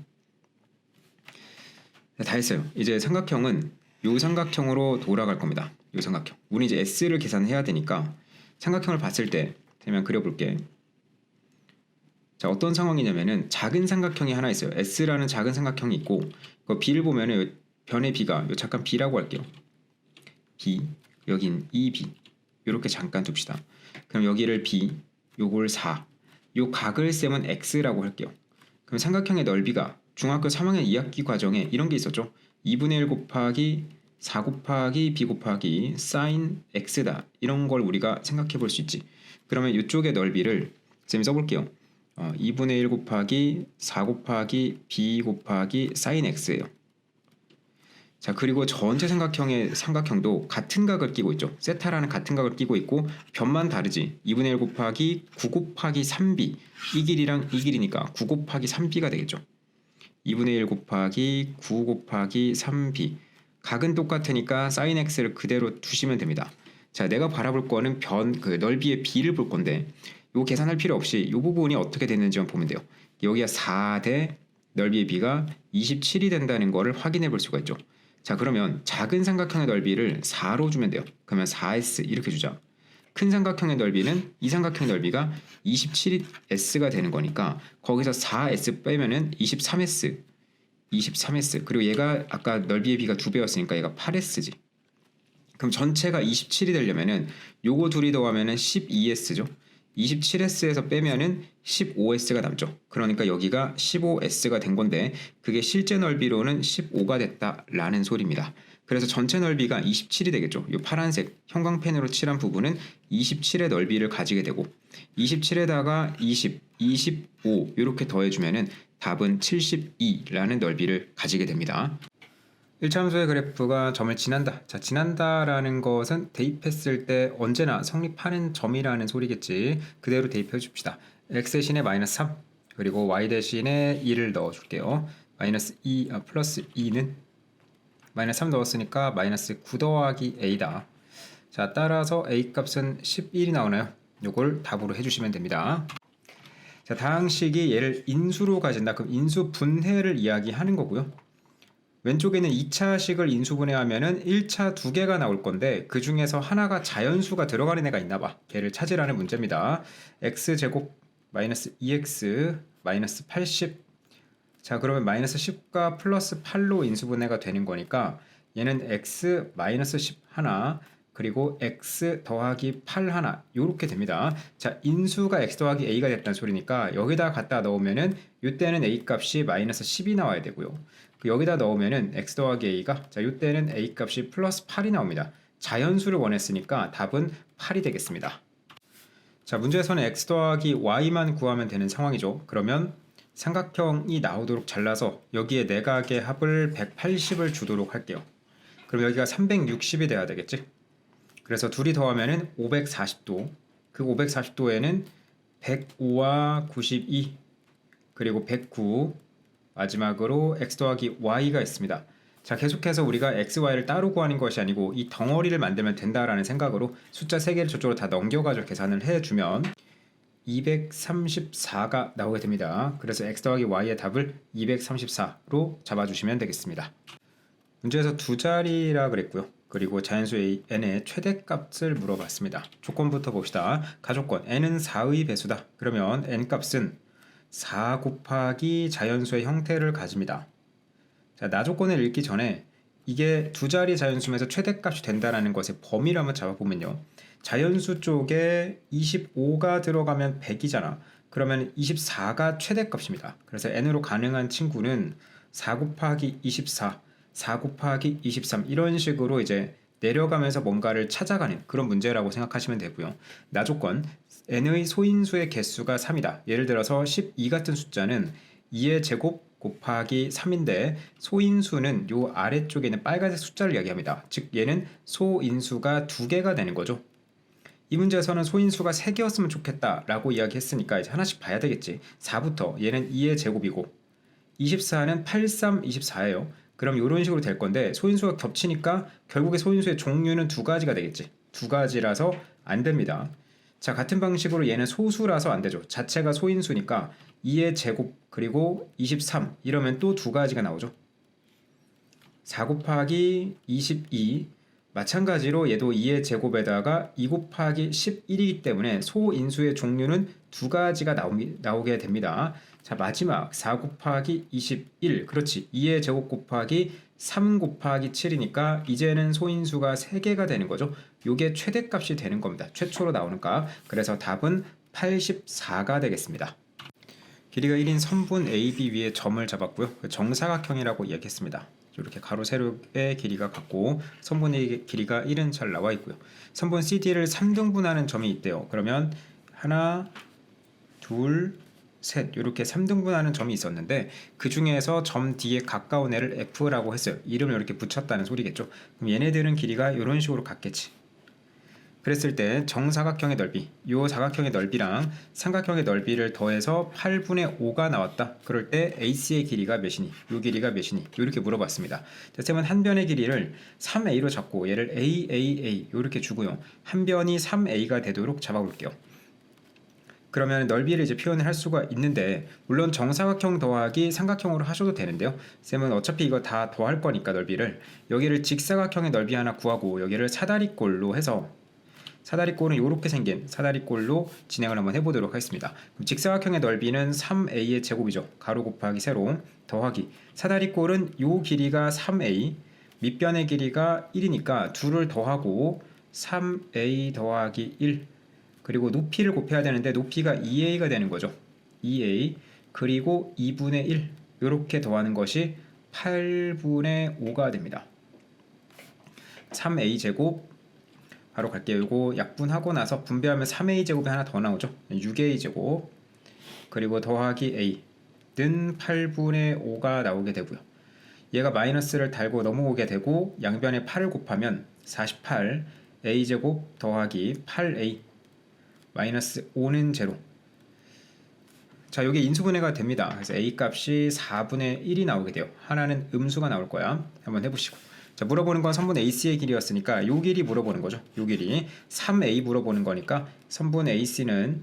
다 했어요. 이제 삼각형은 요 삼각형으로 돌아갈 겁니다. 요 삼각형. 우리 이제 S를 계산해야 되니까 삼각형을 봤을 때 그냥 그려볼게. 자, 어떤 상황이냐면은 작은 삼각형이 하나 있어요. S라는 작은 삼각형이 있고 그 B를 보면은 변의 B가 요 잠깐 B라고 할게요. B, 여긴 2B. 요렇게 잠깐 둡시다. 그럼 여기를 B, 요걸 4. 요 각을 셈은 X라고 할게요. 그럼 삼각형의 넓이가 중학교 3학년 2학기 과정에 이런 게 있었죠. 2분의 1 곱하기 4 곱하기 B 곱하기 sin X다. 이런 걸 우리가 생각해 볼 수 있지. 그러면 이쪽의 넓이를 쌤이 써볼게요. 2분의 1 곱하기 4 곱하기 B 곱하기 sin X예요. 자, 그리고 전체 삼각형의 삼각형도 같은 각을 끼고 있죠. 세타라는 같은 각을 끼고 있고 변만 다르지. 2분의 1 곱하기 9 곱하기 3b. 이 길이랑 이 길이니까 9 곱하기 3b가 되겠죠. 2분의 1 곱하기 9 곱하기 3b. 각은 똑같으니까 sin x를 그대로 두시면 됩니다. 자, 내가 바라볼 거는 그 넓이의 b를 볼 건데 요 계산할 필요 없이 이 부분이 어떻게 되는지만 보면 돼요. 여기가 4 대 넓이의 b가 27이 된다는 거를 확인해 볼 수가 있죠. 자, 그러면 작은 삼각형의 넓이를 4로 주면 돼요. 그러면 4s 이렇게 주자. 큰 삼각형의 넓이는 이 삼각형의 넓이가 27s가 되는 거니까 거기서 4s 빼면은 23s. 23s. 그리고 얘가 아까 넓이의 b가 2배였으니까 얘가 8s지. 그럼 전체가 27이 되려면은 요거 둘이 더하면은 12s죠. 27s에서 빼면은 15s가 남죠. 그러니까 여기가 15s가 된 건데 그게 실제 넓이로는 15가 됐다라는 소리입니다. 그래서 전체 넓이가 27이 되겠죠. 이 파란색 형광펜으로 칠한 부분은 27의 넓이를 가지게 되고 27에다가 20, 25 이렇게 더해주면은 답은 72라는 넓이를 가지게 됩니다. 1차 함수의 그래프가 점을 지난다. 자, 지난다라는 것은 대입했을 때 언제나 성립하는 점이라는 소리겠지. 그대로 대입해 줍시다. x 대신에 마이너스 3 그리고 y 대신에 2를 넣어줄게요. 마이너스 2, 플러스 2는 마이너스 3 넣었으니까 마이너스 9 더하기 a다. 자, 따라서 a 값은 11이 나오나요? 요걸 답으로 해주시면 됩니다. 자, 다음 식이 얘를 인수로 가진다. 그럼 인수 분해를 이야기하는 거고요. 왼쪽에는 2차식을 인수분해하면은 1차 2개가 나올 건데 그 중에서 하나가 자연수가 들어가는 애가 있나 봐. 걔를 찾으라는 문제입니다. x제곱 마이너스 2x 마이너스 80. 자, 그러면 마이너스 10과 플러스 8로 인수분해가 되는 거니까 얘는 x 마이너스 10 하나 그리고 x 더하기 8 하나 요렇게 됩니다. 자, 인수가 x 더하기 a가 됐다는 소리니까 여기다 갖다 넣으면은 이때는 a 값이 마이너스 10이 나와야 되고요. 여기다 넣으면은 x 더하기 a가 자, 이때는 a 값이 플러스 8이 나옵니다. 자연수를 원했으니까 답은 8이 되겠습니다. 자, 문제에서는 x 더하기 y만 구하면 되는 상황이죠. 그러면 삼각형이 나오도록 잘라서 여기에 내각의 합을 180을 주도록 할게요. 그럼 여기가 360이 돼야 되겠지? 그래서 둘이 더하면은 540도. 그 540도에는 105와 92 그리고 109 마지막으로 x 더하기 y가 있습니다. 자, 계속해서 우리가 x, y를 따로 구하는 것이 아니고 이 덩어리를 만들면 된다라는 생각으로 숫자 3개를 저쪽으로 다 넘겨가지고 계산을 해주면 234가 나오게 됩니다. 그래서 x 더하기 y의 답을 234로 잡아주시면 되겠습니다. 문제에서 두 자리라 그랬고요. 그리고 자연수 n의 최대값을 물어봤습니다. 조건부터 봅시다. 가조건 n은 4의 배수다. 그러면 n값은 4 곱하기 자연수의 형태를 가집니다. 자, 나조건을 읽기 전에 이게 두 자리 자연수면서 최대값이 된다는 것의 범위를 한번 잡아보면요. 자연수 쪽에 25가 들어가면 100이잖아. 그러면 24가 최대값입니다. 그래서 n으로 가능한 친구는 4 곱하기 24, 4 곱하기 23 이런 식으로 이제 내려가면서 뭔가를 찾아가는 그런 문제라고 생각하시면 되고요. 나조건 n의 소인수의 개수가 3이다. 예를 들어서 12 같은 숫자는 2의 제곱 곱하기 3인데 소인수는 요 아래쪽에 있는 빨간색 숫자를 이야기합니다. 즉 얘는 소인수가 2개가 되는 거죠. 이 문제에서는 소인수가 3개였으면 좋겠다라고 이야기했으니까 이제 하나씩 봐야 되겠지. 4부터 얘는 2의 제곱이고 24는 8, 3, 24예요. 그럼 이런 식으로 될 건데 소인수가 겹치니까 결국에 소인수의 종류는 두 가지가 되겠지. 두 가지라서 안 됩니다. 자, 같은 방식으로 얘는 소수라서 안 되죠. 자체가 소인수니까 2의 제곱 그리고 23 이러면 또 두 가지가 나오죠. 4 곱하기 22 마찬가지로 얘도 2의 제곱에다가 2 곱하기 11이기 때문에 소인수의 종류는 두 가지가 나오게 됩니다. 자, 마지막 4 곱하기 21 그렇지 2의 제곱 곱하기 3 곱하기 7이니까 이제는 소인수가 3개가 되는 거죠. 요게 최대값이 되는 겁니다. 최초로 나오는 값. 그래서 답은 84가 되겠습니다. 길이가 1인 선분 AB 위에 점을 잡았고요. 정사각형이라고 이야기했습니다. 이렇게 가로 세로의 길이가 같고 선분의 길이가 1은 잘 나와 있고요. 선분 CD를 3등분하는 점이 있대요. 그러면 하나, 둘, 셋 이렇게 3등분하는 점이 있었는데 그 중에서 점 D에 가까운 애를 F라고 했어요. 이름을 이렇게 붙였다는 소리겠죠. 그럼 얘네들은 길이가 이런 식으로 같겠지. 그랬을 때 정사각형의 넓이, 요 사각형의 넓이랑 삼각형의 넓이를 더해서 8분의 5가 나왔다. 그럴 때 AC의 길이가 몇이니? 요 길이가 몇이니? 이렇게 물어봤습니다. 자, 쌤은 한 변의 길이를 3A로 잡고 얘를 AAA 이렇게 주고요. 한 변이 3A가 되도록 잡아볼게요. 그러면 넓이를 이제 표현을 할 수가 있는데 물론 정사각형 더하기 삼각형으로 하셔도 되는데요. 쌤은 어차피 이거 다 더할 거니까 넓이를 여기를 직사각형의 넓이 하나 구하고 여기를 사다리꼴로 해서 사다리꼴은 이렇게 생긴 사다리꼴로 진행을 한번 해보도록 하겠습니다. 그럼 직사각형의 넓이는 3a의 제곱이죠. 가로 곱하기 세로 더하기 사다리꼴은 요 길이가 3a 밑변의 길이가 1이니까 둘을 더하고 3a 더하기 1 그리고 높이를 곱해야 되는데 높이가 2a가 되는 거죠. 2a 그리고 2분의 1 이렇게 더하는 것이 8분의 5가 됩니다. 3a 제곱 바로 갈게요. 이거 약분하고 나서 분배하면 3a 제곱이 하나 더 나오죠. 6a 제곱 그리고 더하기 a는 8분의 5가 나오게 되고요. 얘가 마이너스를 달고 넘어오게 되고 양변에 8을 곱하면 48 a 제곱 더하기 8a 마이너스 5는 제로. 자, 여기 인수분해가 됩니다. 그래서 a 값이 4분의 1이 나오게 돼요. 하나는 음수가 나올 거야. 한번 해보시고. 자, 물어보는 건 선분 AC의 길이였으니까 요 길이 물어보는 거죠. 요 길이 3A 물어보는 거니까 선분 AC는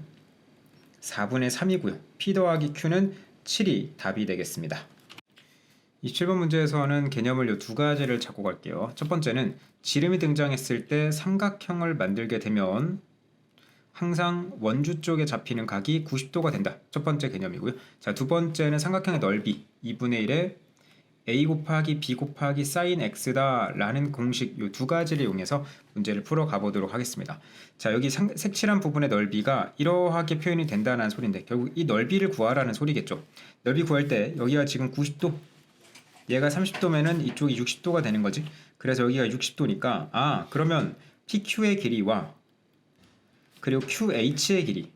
4분의 3이고요. P 더하기 Q는 7이 답이 되겠습니다. 27번 문제에서는 개념을 요 두 가지를 잡고 갈게요. 첫 번째는 지름이 등장했을 때 삼각형을 만들게 되면 항상 원주 쪽에 잡히는 각이 90도가 된다. 첫 번째 개념이고요. 자, 두 번째는 삼각형의 넓이 2분의 1에 a 곱하기 b 곱하기 sin x다 라는 공식 이 두 가지를 이용해서 문제를 풀어 가보도록 하겠습니다. 자, 여기 색칠한 부분의 넓이가 이러하게 표현이 된다는 소리인데 결국 이 넓이를 구하라는 소리겠죠. 넓이 구할 때 여기가 지금 90도 얘가 30도면은 이쪽이 60도가 되는 거지. 그래서 여기가 60도니까 그러면 PQ의 길이와 그리고 QH의 길이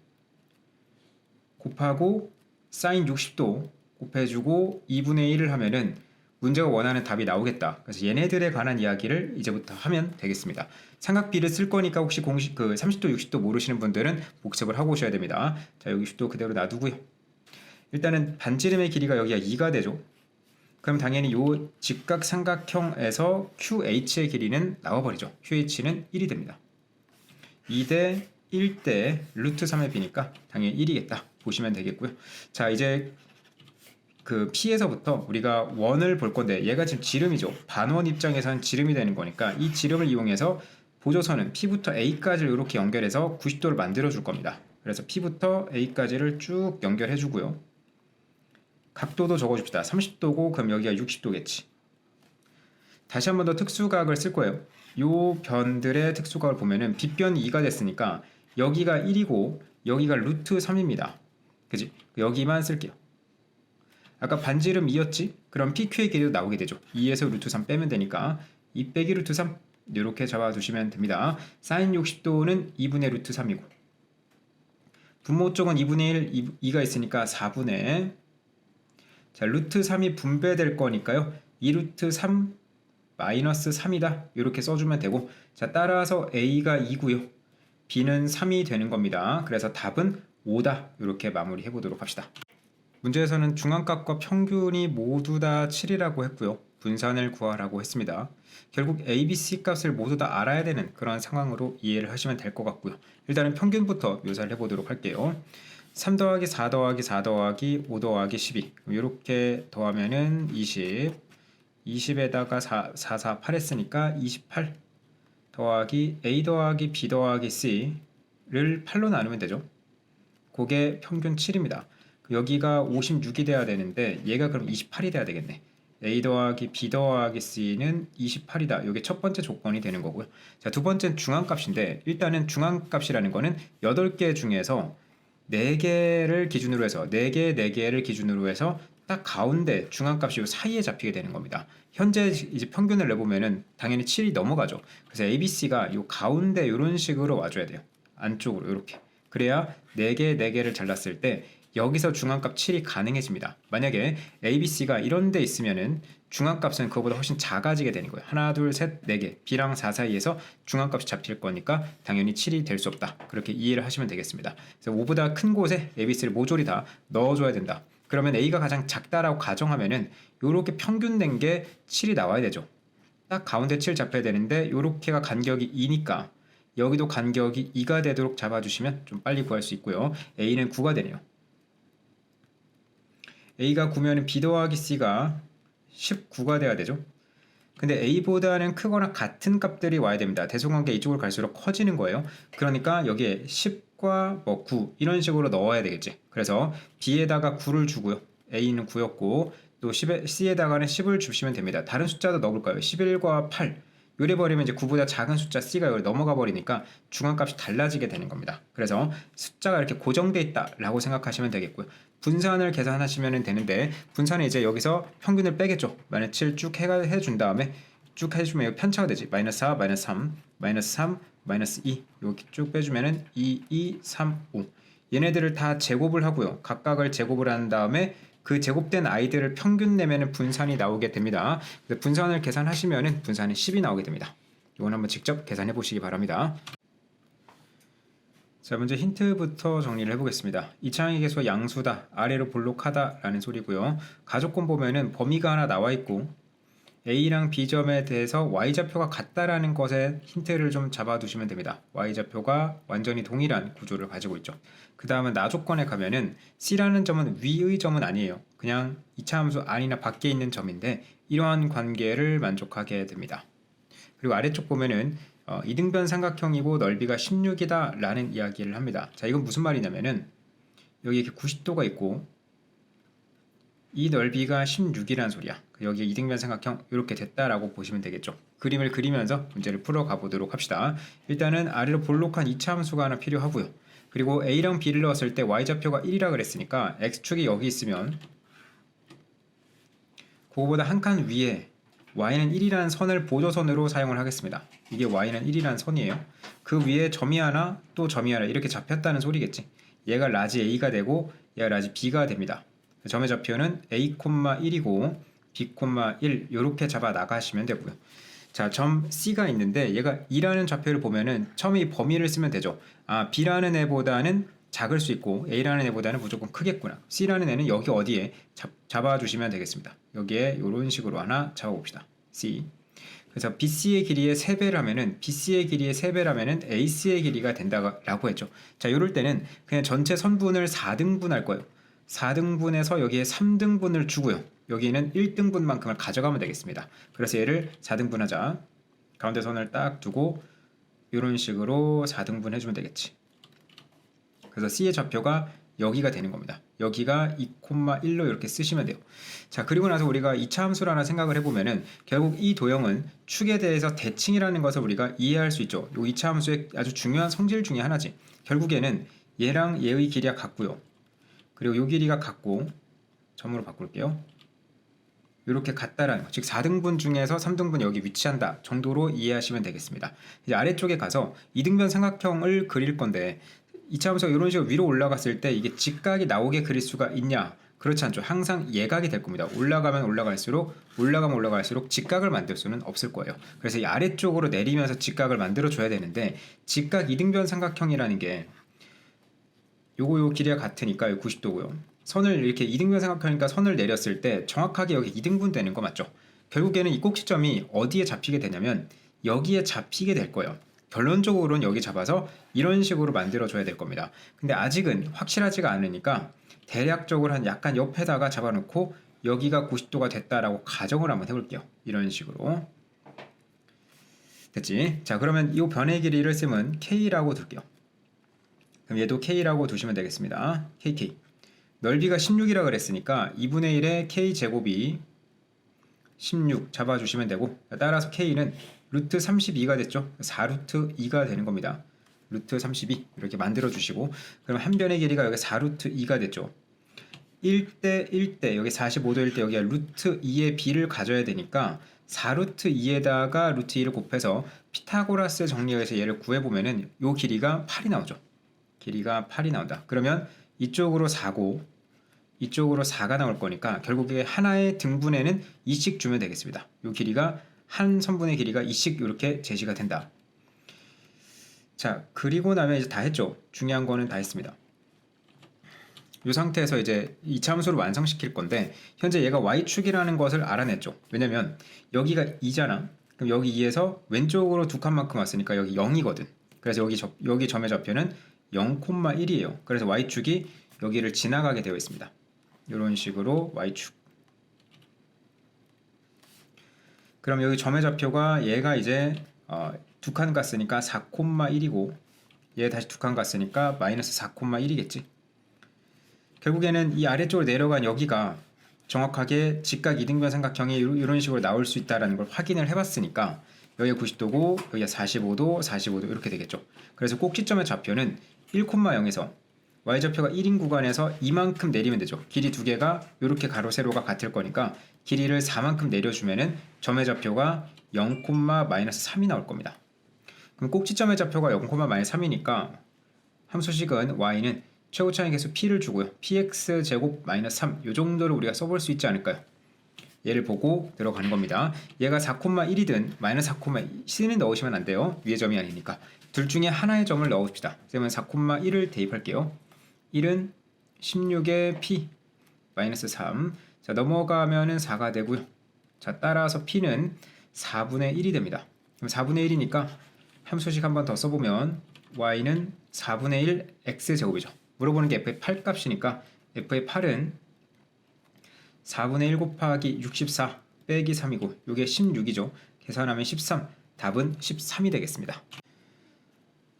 곱하고 sin 60도 곱해주고 2분의 1을 하면은 문제가 원하는 답이 나오겠다. 그래서 얘네들에 관한 이야기를 이제부터 하면 되겠습니다. 삼각비를 쓸 거니까 혹시 공식 30도, 60도 모르시는 분들은 복습을 하고 오셔야 됩니다. 자, 여기 60도 그대로 놔두고요. 일단은 반지름의 길이가 여기가 2가 되죠. 그럼 당연히 요 직각 삼각형에서 QH의 길이는 나와버리죠. QH는 1이 됩니다. 2대 1대 루트 3의 b니까 당연히 1이겠다. 보시면 되겠고요. 자, 이제 그 P에서부터 우리가 원을 볼 건데 얘가 지금 지름이죠. 반원 입장에서는 지름이 되는 거니까 이 지름을 이용해서 보조선은 P부터 A까지를 이렇게 연결해서 90도를 만들어 줄 겁니다. 그래서 P부터 A까지를 쭉 연결해 주고요. 각도도 적어줍시다. 30도고 그럼 여기가 60도겠지. 다시 한 번 더 특수각을 쓸 거예요. 요 변들의 특수각을 보면은 빗변이 2가 됐으니까 여기가 1이고 여기가 루트 3입니다. 그지? 여기만 쓸게요. 아까 반지름 2였지? 그럼 PQ의 길이도 나오게 되죠. 2에서 루트 3 빼면 되니까 2 빼기 루트 3 이렇게 잡아두시면 됩니다. 사인 60도는 2분의 루트 3이고 분모 쪽은 2분의 1, 2가 있으니까 4분의 자 루트 3이 분배될 거니까요. 2루트 3 마이너스 3이다 이렇게 써주면 되고 자 따라서 A가 2고요. B는 3이 되는 겁니다. 그래서 답은 5다 이렇게 마무리해 보도록 합시다. 문제에서는 중앙값과 평균이 모두 다 7이라고 했고요. 분산을 구하라고 했습니다. 결국 A, B, C 값을 모두 다 알아야 되는 그런 상황으로 이해를 하시면 될 것 같고요. 일단은 평균부터 묘사를 해보도록 할게요. 3 더하기 4 더하기 4 더하기 5 더하기 12 이렇게 더하면은 20 20에다가 4, 4, 8 했으니까 28 더하기 A 더하기 B 더하기 C를 8로 나누면 되죠. 그게 평균 7입니다. 여기가 56이 돼야 되는데 얘가 그럼 28이 돼야 되겠네. A 더하기 B 더하기 C는 28이다. 이게 첫 번째 조건이 되는 거고요. 자, 두 번째는 중앙값인데 일단은 중앙값이라는 거는 8개 중에서 4개를 기준으로 해서 4개, 4개를 기준으로 해서 딱 가운데 중앙값이 요 사이에 잡히게 되는 겁니다. 현재 이제 평균을 내보면은 당연히 7이 넘어가죠. 그래서 ABC가 요 가운데 이런 식으로 와줘야 돼요. 안쪽으로 이렇게. 그래야 4개, 4개를 잘랐을 때 여기서 중앙값 7이 가능해집니다. 만약에 ABC가 이런 데 있으면은 중앙값은 그거보다 훨씬 작아지게 되는 거예요. 하나, 둘, 셋, 4개. B랑 4 사이에서 중앙값이 잡힐 거니까 당연히 7이 될 수 없다. 그렇게 이해를 하시면 되겠습니다. 그래서 5보다 큰 곳에 ABC를 모조리 다 넣어줘야 된다. 그러면 A가 가장 작다라고 가정하면은 요렇게 평균 낸 게 7이 나와야 되죠. 딱 가운데 7 잡혀야 되는데 요렇게가 간격이 2니까 여기도 간격이 2가 되도록 잡아주시면 좀 빨리 구할 수 있고요. A는 9가 되네요. A가 9면 B 더하기 C가 19가 돼야 되죠. 근데 A보다는 크거나 같은 값들이 와야 됩니다. 대소관계 이쪽으로 갈수록 커지는 거예요. 그러니까 여기에 10과 9 이런 식으로 넣어야 되겠지. 그래서 B에다가 9를 주고요. A는 9였고 또 C에다가는 10을 주시면 됩니다. 다른 숫자도 넣어볼까요? 11과 8 요래 버리면 이제 9보다 작은 숫자 C가 여기 넘어가 버리니까 중앙값이 달라지게 되는 겁니다. 그래서 숫자가 이렇게 고정돼 있다라고 생각하시면 되겠고요. 분산을 계산하시면 되는데 분산은 이제 여기서 평균을 빼겠죠. 마이너스 7 쭉 해준 다음에 쭉 해주면 이거 편차가 되지. 마이너스 4, 마이너스 3, 마이너스 3, 마이너스 2 이렇게 쭉 빼주면은 2, 2, 3, 5 얘네들을 다 제곱을 하고요. 각각을 제곱을 한 다음에 그 제곱된 아이들을 평균 내면은 분산이 나오게 됩니다. 분산을 계산하시면은 분산이 10이 나오게 됩니다. 이건 한번 직접 계산해 보시기 바랍니다. 자, 먼저 힌트부터 정리를 해보겠습니다. 이차항의 계수가 양수다, 아래로 볼록하다 라는 소리고요. 가족권 보면은 범위가 하나 나와 있고 A랑 B점에 대해서 Y좌표가 같다라는 것에 힌트를 좀 잡아두시면 됩니다. Y좌표가 완전히 동일한 구조를 가지고 있죠. 그 다음은 나조건에 가면은 C라는 점은 위의 점은 아니에요. 그냥 이차함수 안이나 밖에 있는 점인데 이러한 관계를 만족하게 됩니다. 그리고 아래쪽 보면은 이등변 삼각형이고 넓이가 16이다 라는 이야기를 합니다. 자, 이건 무슨 말이냐면은 여기 이렇게 90도가 있고 이 넓이가 16이라는 소리야. 여기에 이등변 삼각형 이렇게 됐다라고 보시면 되겠죠. 그림을 그리면서 문제를 풀어가 보도록 합시다. 일단은 아래로 볼록한 이차 함수가 하나 필요하고요. 그리고 A랑 B를 넣었을 때 Y좌표가 1이라 그랬으니까 X축이 여기 있으면 그거보다 한 칸 위에 Y는 1이라는 선을 보조선으로 사용을 하겠습니다. 이게 Y는 1이라는 선이에요. 그 위에 점이 하나 또 점이 하나 이렇게 잡혔다는 소리겠지. 얘가 라지 A가 되고 얘가 라지 B가 됩니다. 점의 좌표는 A,1이고 B,1 이렇게 잡아 나가시면 되고요. 자, 점 C가 있는데 얘가 2라는 좌표를 보면은 처음에 이 범위를 쓰면 되죠. 아, B라는 애보다는 작을 수 있고 A라는 애보다는 무조건 크겠구나. C라는 애는 여기 어디에 잡아주시면 되겠습니다. 여기에 이런 식으로 하나 잡아봅시다. C. 그래서 BC의 길이의 3배라면은 BC의 길이의 3배라면은 AC의 길이가 된다라고 했죠. 자, 이럴 때는 그냥 전체 선분을 4등분 할 거예요. 4등분해서 여기에 3등분을 주고요. 여기는 1등분만큼을 가져가면 되겠습니다. 그래서 얘를 4등분하자. 가운데 선을 딱 두고 이런 식으로 4등분 해주면 되겠지. 그래서 C의 좌표가 여기가 되는 겁니다. 여기가 2,1로 이렇게 쓰시면 돼요. 자, 그리고 나서 우리가 2차 함수를 하나 생각을 해보면은 결국 이 도형은 축에 대해서 대칭이라는 것을 우리가 이해할 수 있죠. 이 2차 함수의 아주 중요한 성질 중에 하나지. 결국에는 얘랑 얘의 길이가 같고요. 그리고 요 길이가 같고 점으로 바꿀게요. 이렇게 같다라는 거, 즉 4등분 중에서 3등분 여기 위치한다 정도로 이해하시면 되겠습니다. 이제 아래쪽에 가서 이등변 삼각형을 그릴 건데 이차함수가 이런 식으로 위로 올라갔을 때 이게 직각이 나오게 그릴 수가 있냐? 그렇지 않죠. 항상 예각이 될 겁니다. 올라가면 올라갈수록 직각을 만들 수는 없을 거예요. 그래서 이 아래쪽으로 내리면서 직각을 만들어 줘야 되는데 직각 이등변 삼각형이라는 게 요 길이가 같으니까 90도고요. 선을 이렇게 이등변 삼각형이니까 선을 내렸을 때 정확하게 여기 이등분 되는 거 맞죠? 결국에는 이 꼭지점이 어디에 잡히게 되냐면 여기에 잡히게 될 거예요. 결론적으로는 여기 잡아서 이런 식으로 만들어 줘야 될 겁니다. 근데 아직은 확실하지가 않으니까 대략적으로 한 약간 옆에다가 잡아놓고 여기가 90도가 됐다라고 가정을 한번 해볼게요. 이런 식으로 됐지? 자, 그러면 이 변의 길이를 쓰면 K라고 둘게요. 그럼 얘도 K라고 두시면 되겠습니다. KK. 넓이가 16이라 그랬으니까 2분의 1의 K제곱이 16 잡아주시면 되고, 따라서 K는 루트 32가 됐죠. 4루트 2가 되는 겁니다. 루트 32 이렇게 만들어 주시고, 그럼 한 변의 길이가 여기 4루트 2가 됐죠. 1대 1대 여기 45도일 때 여기가 루트 2의 b를 가져야 되니까 4루트 2에다가 루트 2를 곱해서 피타고라스 정리해서 얘를 구해보면은 요 길이가 8이 나오죠. 길이가 8이 나온다. 그러면 이쪽으로 4고 이쪽으로 4가 나올 거니까 결국에 하나의 등분에는 2씩 주면 되겠습니다. 요 길이가 한 선분의 길이가 2씩 이렇게 제시가 된다. 자, 그리고 나면 이제 다 했죠. 중요한 거는 다 했습니다. 이 상태에서 이제 이차 함수를 완성시킬 건데 현재 얘가 y축이라는 것을 알아냈죠. 왜냐면 여기가 2잖아. 그럼 여기 2에서 왼쪽으로 두 칸만큼 왔으니까 여기 0이거든. 그래서 여기 점의 좌표는 0,1이에요. 그래서 y축이 여기를 지나가게 되어 있습니다. 이런 식으로 y축. 그럼 여기 점의 좌표가 얘가 이제 두 칸 갔으니까 4,1이고 얘 다시 두 칸 갔으니까 마이너스 4,1이겠지. 결국에는 이 아래쪽으로 내려간 여기가 정확하게 직각 이등변 삼각형이 이런 식으로 나올 수 있다는 걸 확인을 해봤으니까 여기가 90도고 여기가 45도, 45도 이렇게 되겠죠. 그래서 꼭지점의 좌표는 1,0에서 y좌표가 1인 구간에서 이만큼 내리면 되죠. 길이 두 개가 이렇게 가로 세로가 같을 거니까 길이를 4만큼 내려주면은 점의 좌표가 0,-3이 나올 겁니다. 그럼 꼭지점의 좌표가 0,-3이니까 함수식은 y는 최고차의 개수 p를 주고요. px 제곱 마이너스 3 이 정도를 우리가 써볼 수 있지 않을까요? 얘를 보고 들어가는 겁니다. 얘가 4,1이든 마이너스 4,C는 넣으시면 안 돼요. 위의 점이 아니니까. 둘 중에 하나의 점을 넣읍시다. 그러면 4,1을 대입할게요. 1은 16의 p 마이너스 3. 자, 넘어가면은 4가 되고요. 자, 따라서 p는 4분의 1이 됩니다. 그럼 4분의 1이니까 함수식 한 번 더 써보면 y는 4분의 1 x제곱이죠. 물어보는 게 f의 8 값이니까 f의 8은 4분의 1 곱하기 64 빼기 3이고 이게 16이죠. 계산하면 13. 답은 13이 되겠습니다.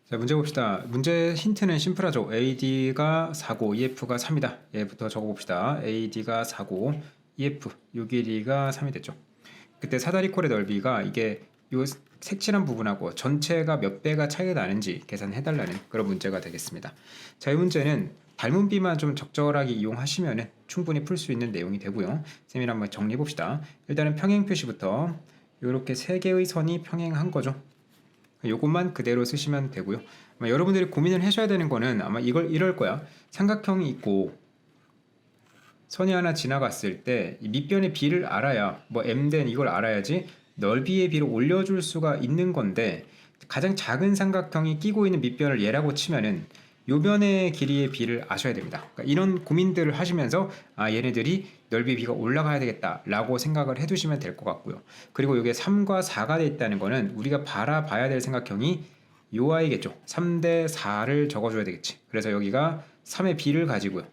자, 문제 봅시다. 문제 힌트는 심플하죠. AD가 4고 EF가 3이다. 얘부터 적어봅시다. AD가 4고 EF 요 길이가 3이 됐죠. 그때 사다리꼴의 넓이가 이게 요 색칠한 부분하고 전체가 몇 배가 차이가 나는지 계산해달라는 그런 문제가 되겠습니다. 자, 이 문제는 닮은비만 좀 적절하게 이용하시면 충분히 풀 수 있는 내용이 되고요. 쌤이랑 한번 정리해 봅시다. 일단은 평행 표시부터 이렇게 세 개의 선이 평행한 거죠. 요것만 그대로 쓰시면 되고요. 아마 여러분들이 고민을 하셔야 되는 거는 아마 이럴 거야. 삼각형이 있고 선이 하나 지나갔을 때 이 밑변의 비를 알아야 뭐 m된 이걸 알아야지 넓이의 비를 올려줄 수가 있는 건데 가장 작은 삼각형이 끼고 있는 밑변을 얘라고 치면은 요변의 길이의 비를 아셔야 됩니다. 그러니까 이런 고민들을 하시면서 얘네들이 넓이 비가 올라가야 되겠다 라고 생각을 해두시면 될 것 같고요. 그리고 이게 3과 4가 돼 있다는 거는 우리가 바라봐야 될 삼각형이 요 아이겠죠. 3대 4를 적어줘야 되겠지. 그래서 여기가 3의 비를 가지고요.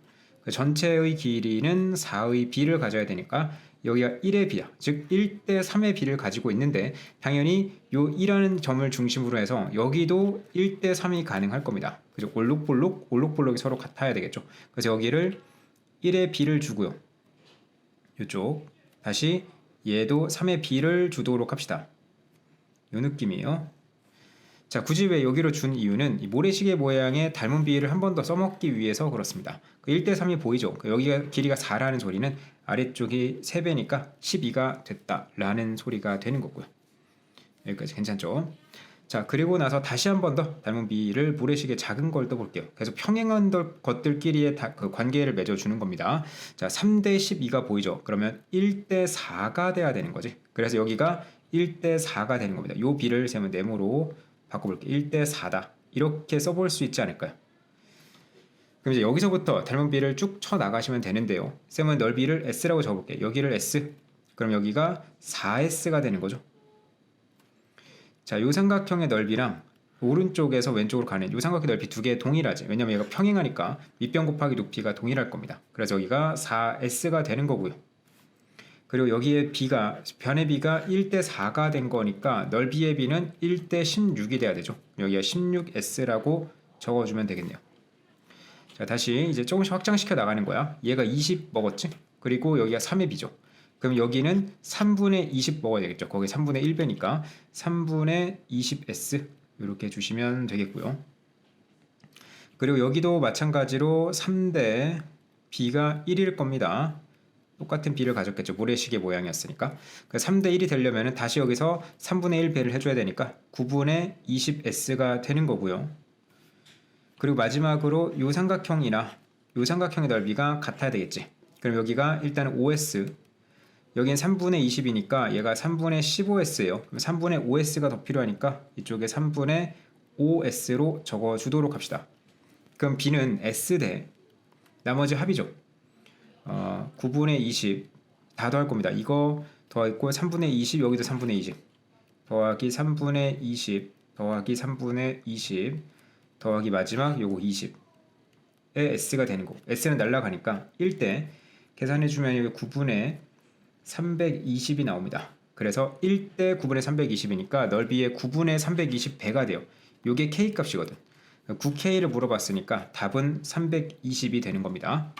그 전체의 길이는 4의 비를 가져야 되니까 여기가 1의 비야. 즉 1대 3의 비를 가지고 있는데 당연히 요 1라는 점을 중심으로 해서 여기도 1대 3이 가능할 겁니다. 그죠? 올록볼록이 서로 같아야 되겠죠. 그래서 여기를 1의 비를 주고요. 이쪽 다시 얘도 3의 비를 주도록 합시다. 요 느낌이에요. 자, 굳이 왜 여기로 준 이유는 이 모래시계 모양의 닮은 비를 한 번 더 써먹기 위해서 그렇습니다. 그 1대3이 보이죠? 여기가 길이가 4라는 소리는 아래쪽이 3배니까 12가 됐다라는 소리가 되는 거고요. 여기까지 괜찮죠? 자, 그리고 나서 다시 한 번 더 닮은 비를 모래시계 작은 걸 떠볼게요. 그래서 평행한 것들끼리의 그 관계를 맺어주는 겁니다. 자, 3대 12가 보이죠? 그러면 1대 4가 돼야 되는 거지. 그래서 여기가 1대 4가 되는 겁니다. 요 비를 세면 네모로 바꿔볼게요. 1대 4다. 이렇게 써볼 수 있지 않을까요? 그럼 이제 여기서부터 닮은 비를 쭉 쳐 나가시면 되는데요. 쌤은 넓이를 S라고 적어볼게요. 여기를 S. 그럼 여기가 4S가 되는 거죠. 자, 요 삼각형의 넓이랑 오른쪽에서 왼쪽으로 가는 요 삼각형 넓이 두 개 동일하지. 왜냐면 얘가 평행하니까 밑변 곱하기 높이가 동일할 겁니다. 그래서 여기가 4S가 되는 거고요. 그리고 여기에 b가 변의 b가 1대 4가 된 거니까 넓이의 b는 1대 16이 돼야 되죠. 여기가 16S라고 적어주면 되겠네요. 자, 다시 이제 조금씩 확장시켜 나가는 거야. 얘가 20 먹었지? 그리고 여기가 3의 b죠. 그럼 여기는 3분의 20 먹어야 되겠죠. 거기 3분의 1배니까 3분의 20S 이렇게 주시면 되겠고요. 그리고 여기도 마찬가지로 3대 b가 1일 겁니다. 똑같은 b를 가졌겠죠. 모래시계 모양이었으니까. 3대 1이 되려면 다시 여기서 3분의 1 배를 해줘야 되니까 9분의 20S가 되는 거고요. 그리고 마지막으로 요 삼각형이나 요 삼각형의 넓이가 같아야 되겠지. 그럼 여기가 일단은 5S, 여기는 3분의 20이니까 얘가 3분의 15S예요. 그럼 3분의 5S가 더 필요하니까 이쪽에 3분의 5S로 적어주도록 합시다. 그럼 b는 S 대 나머지 합이죠. 9분의 20 다 더할 겁니다. 이거 더했고 3분의 20 여기도 3분의 20 더하기 3분의 20 더하기 3분의 20 더하기 마지막 요거 20의 S가 되는 거고 S는 날라가니까 1대 계산해주면 여기 9분의 320이 나옵니다. 그래서 1대 9분의 320이니까 넓이의 9분의 320배가 돼요. 요게 K 값이거든. 9K를 물어봤으니까 답은 320이 되는 겁니다.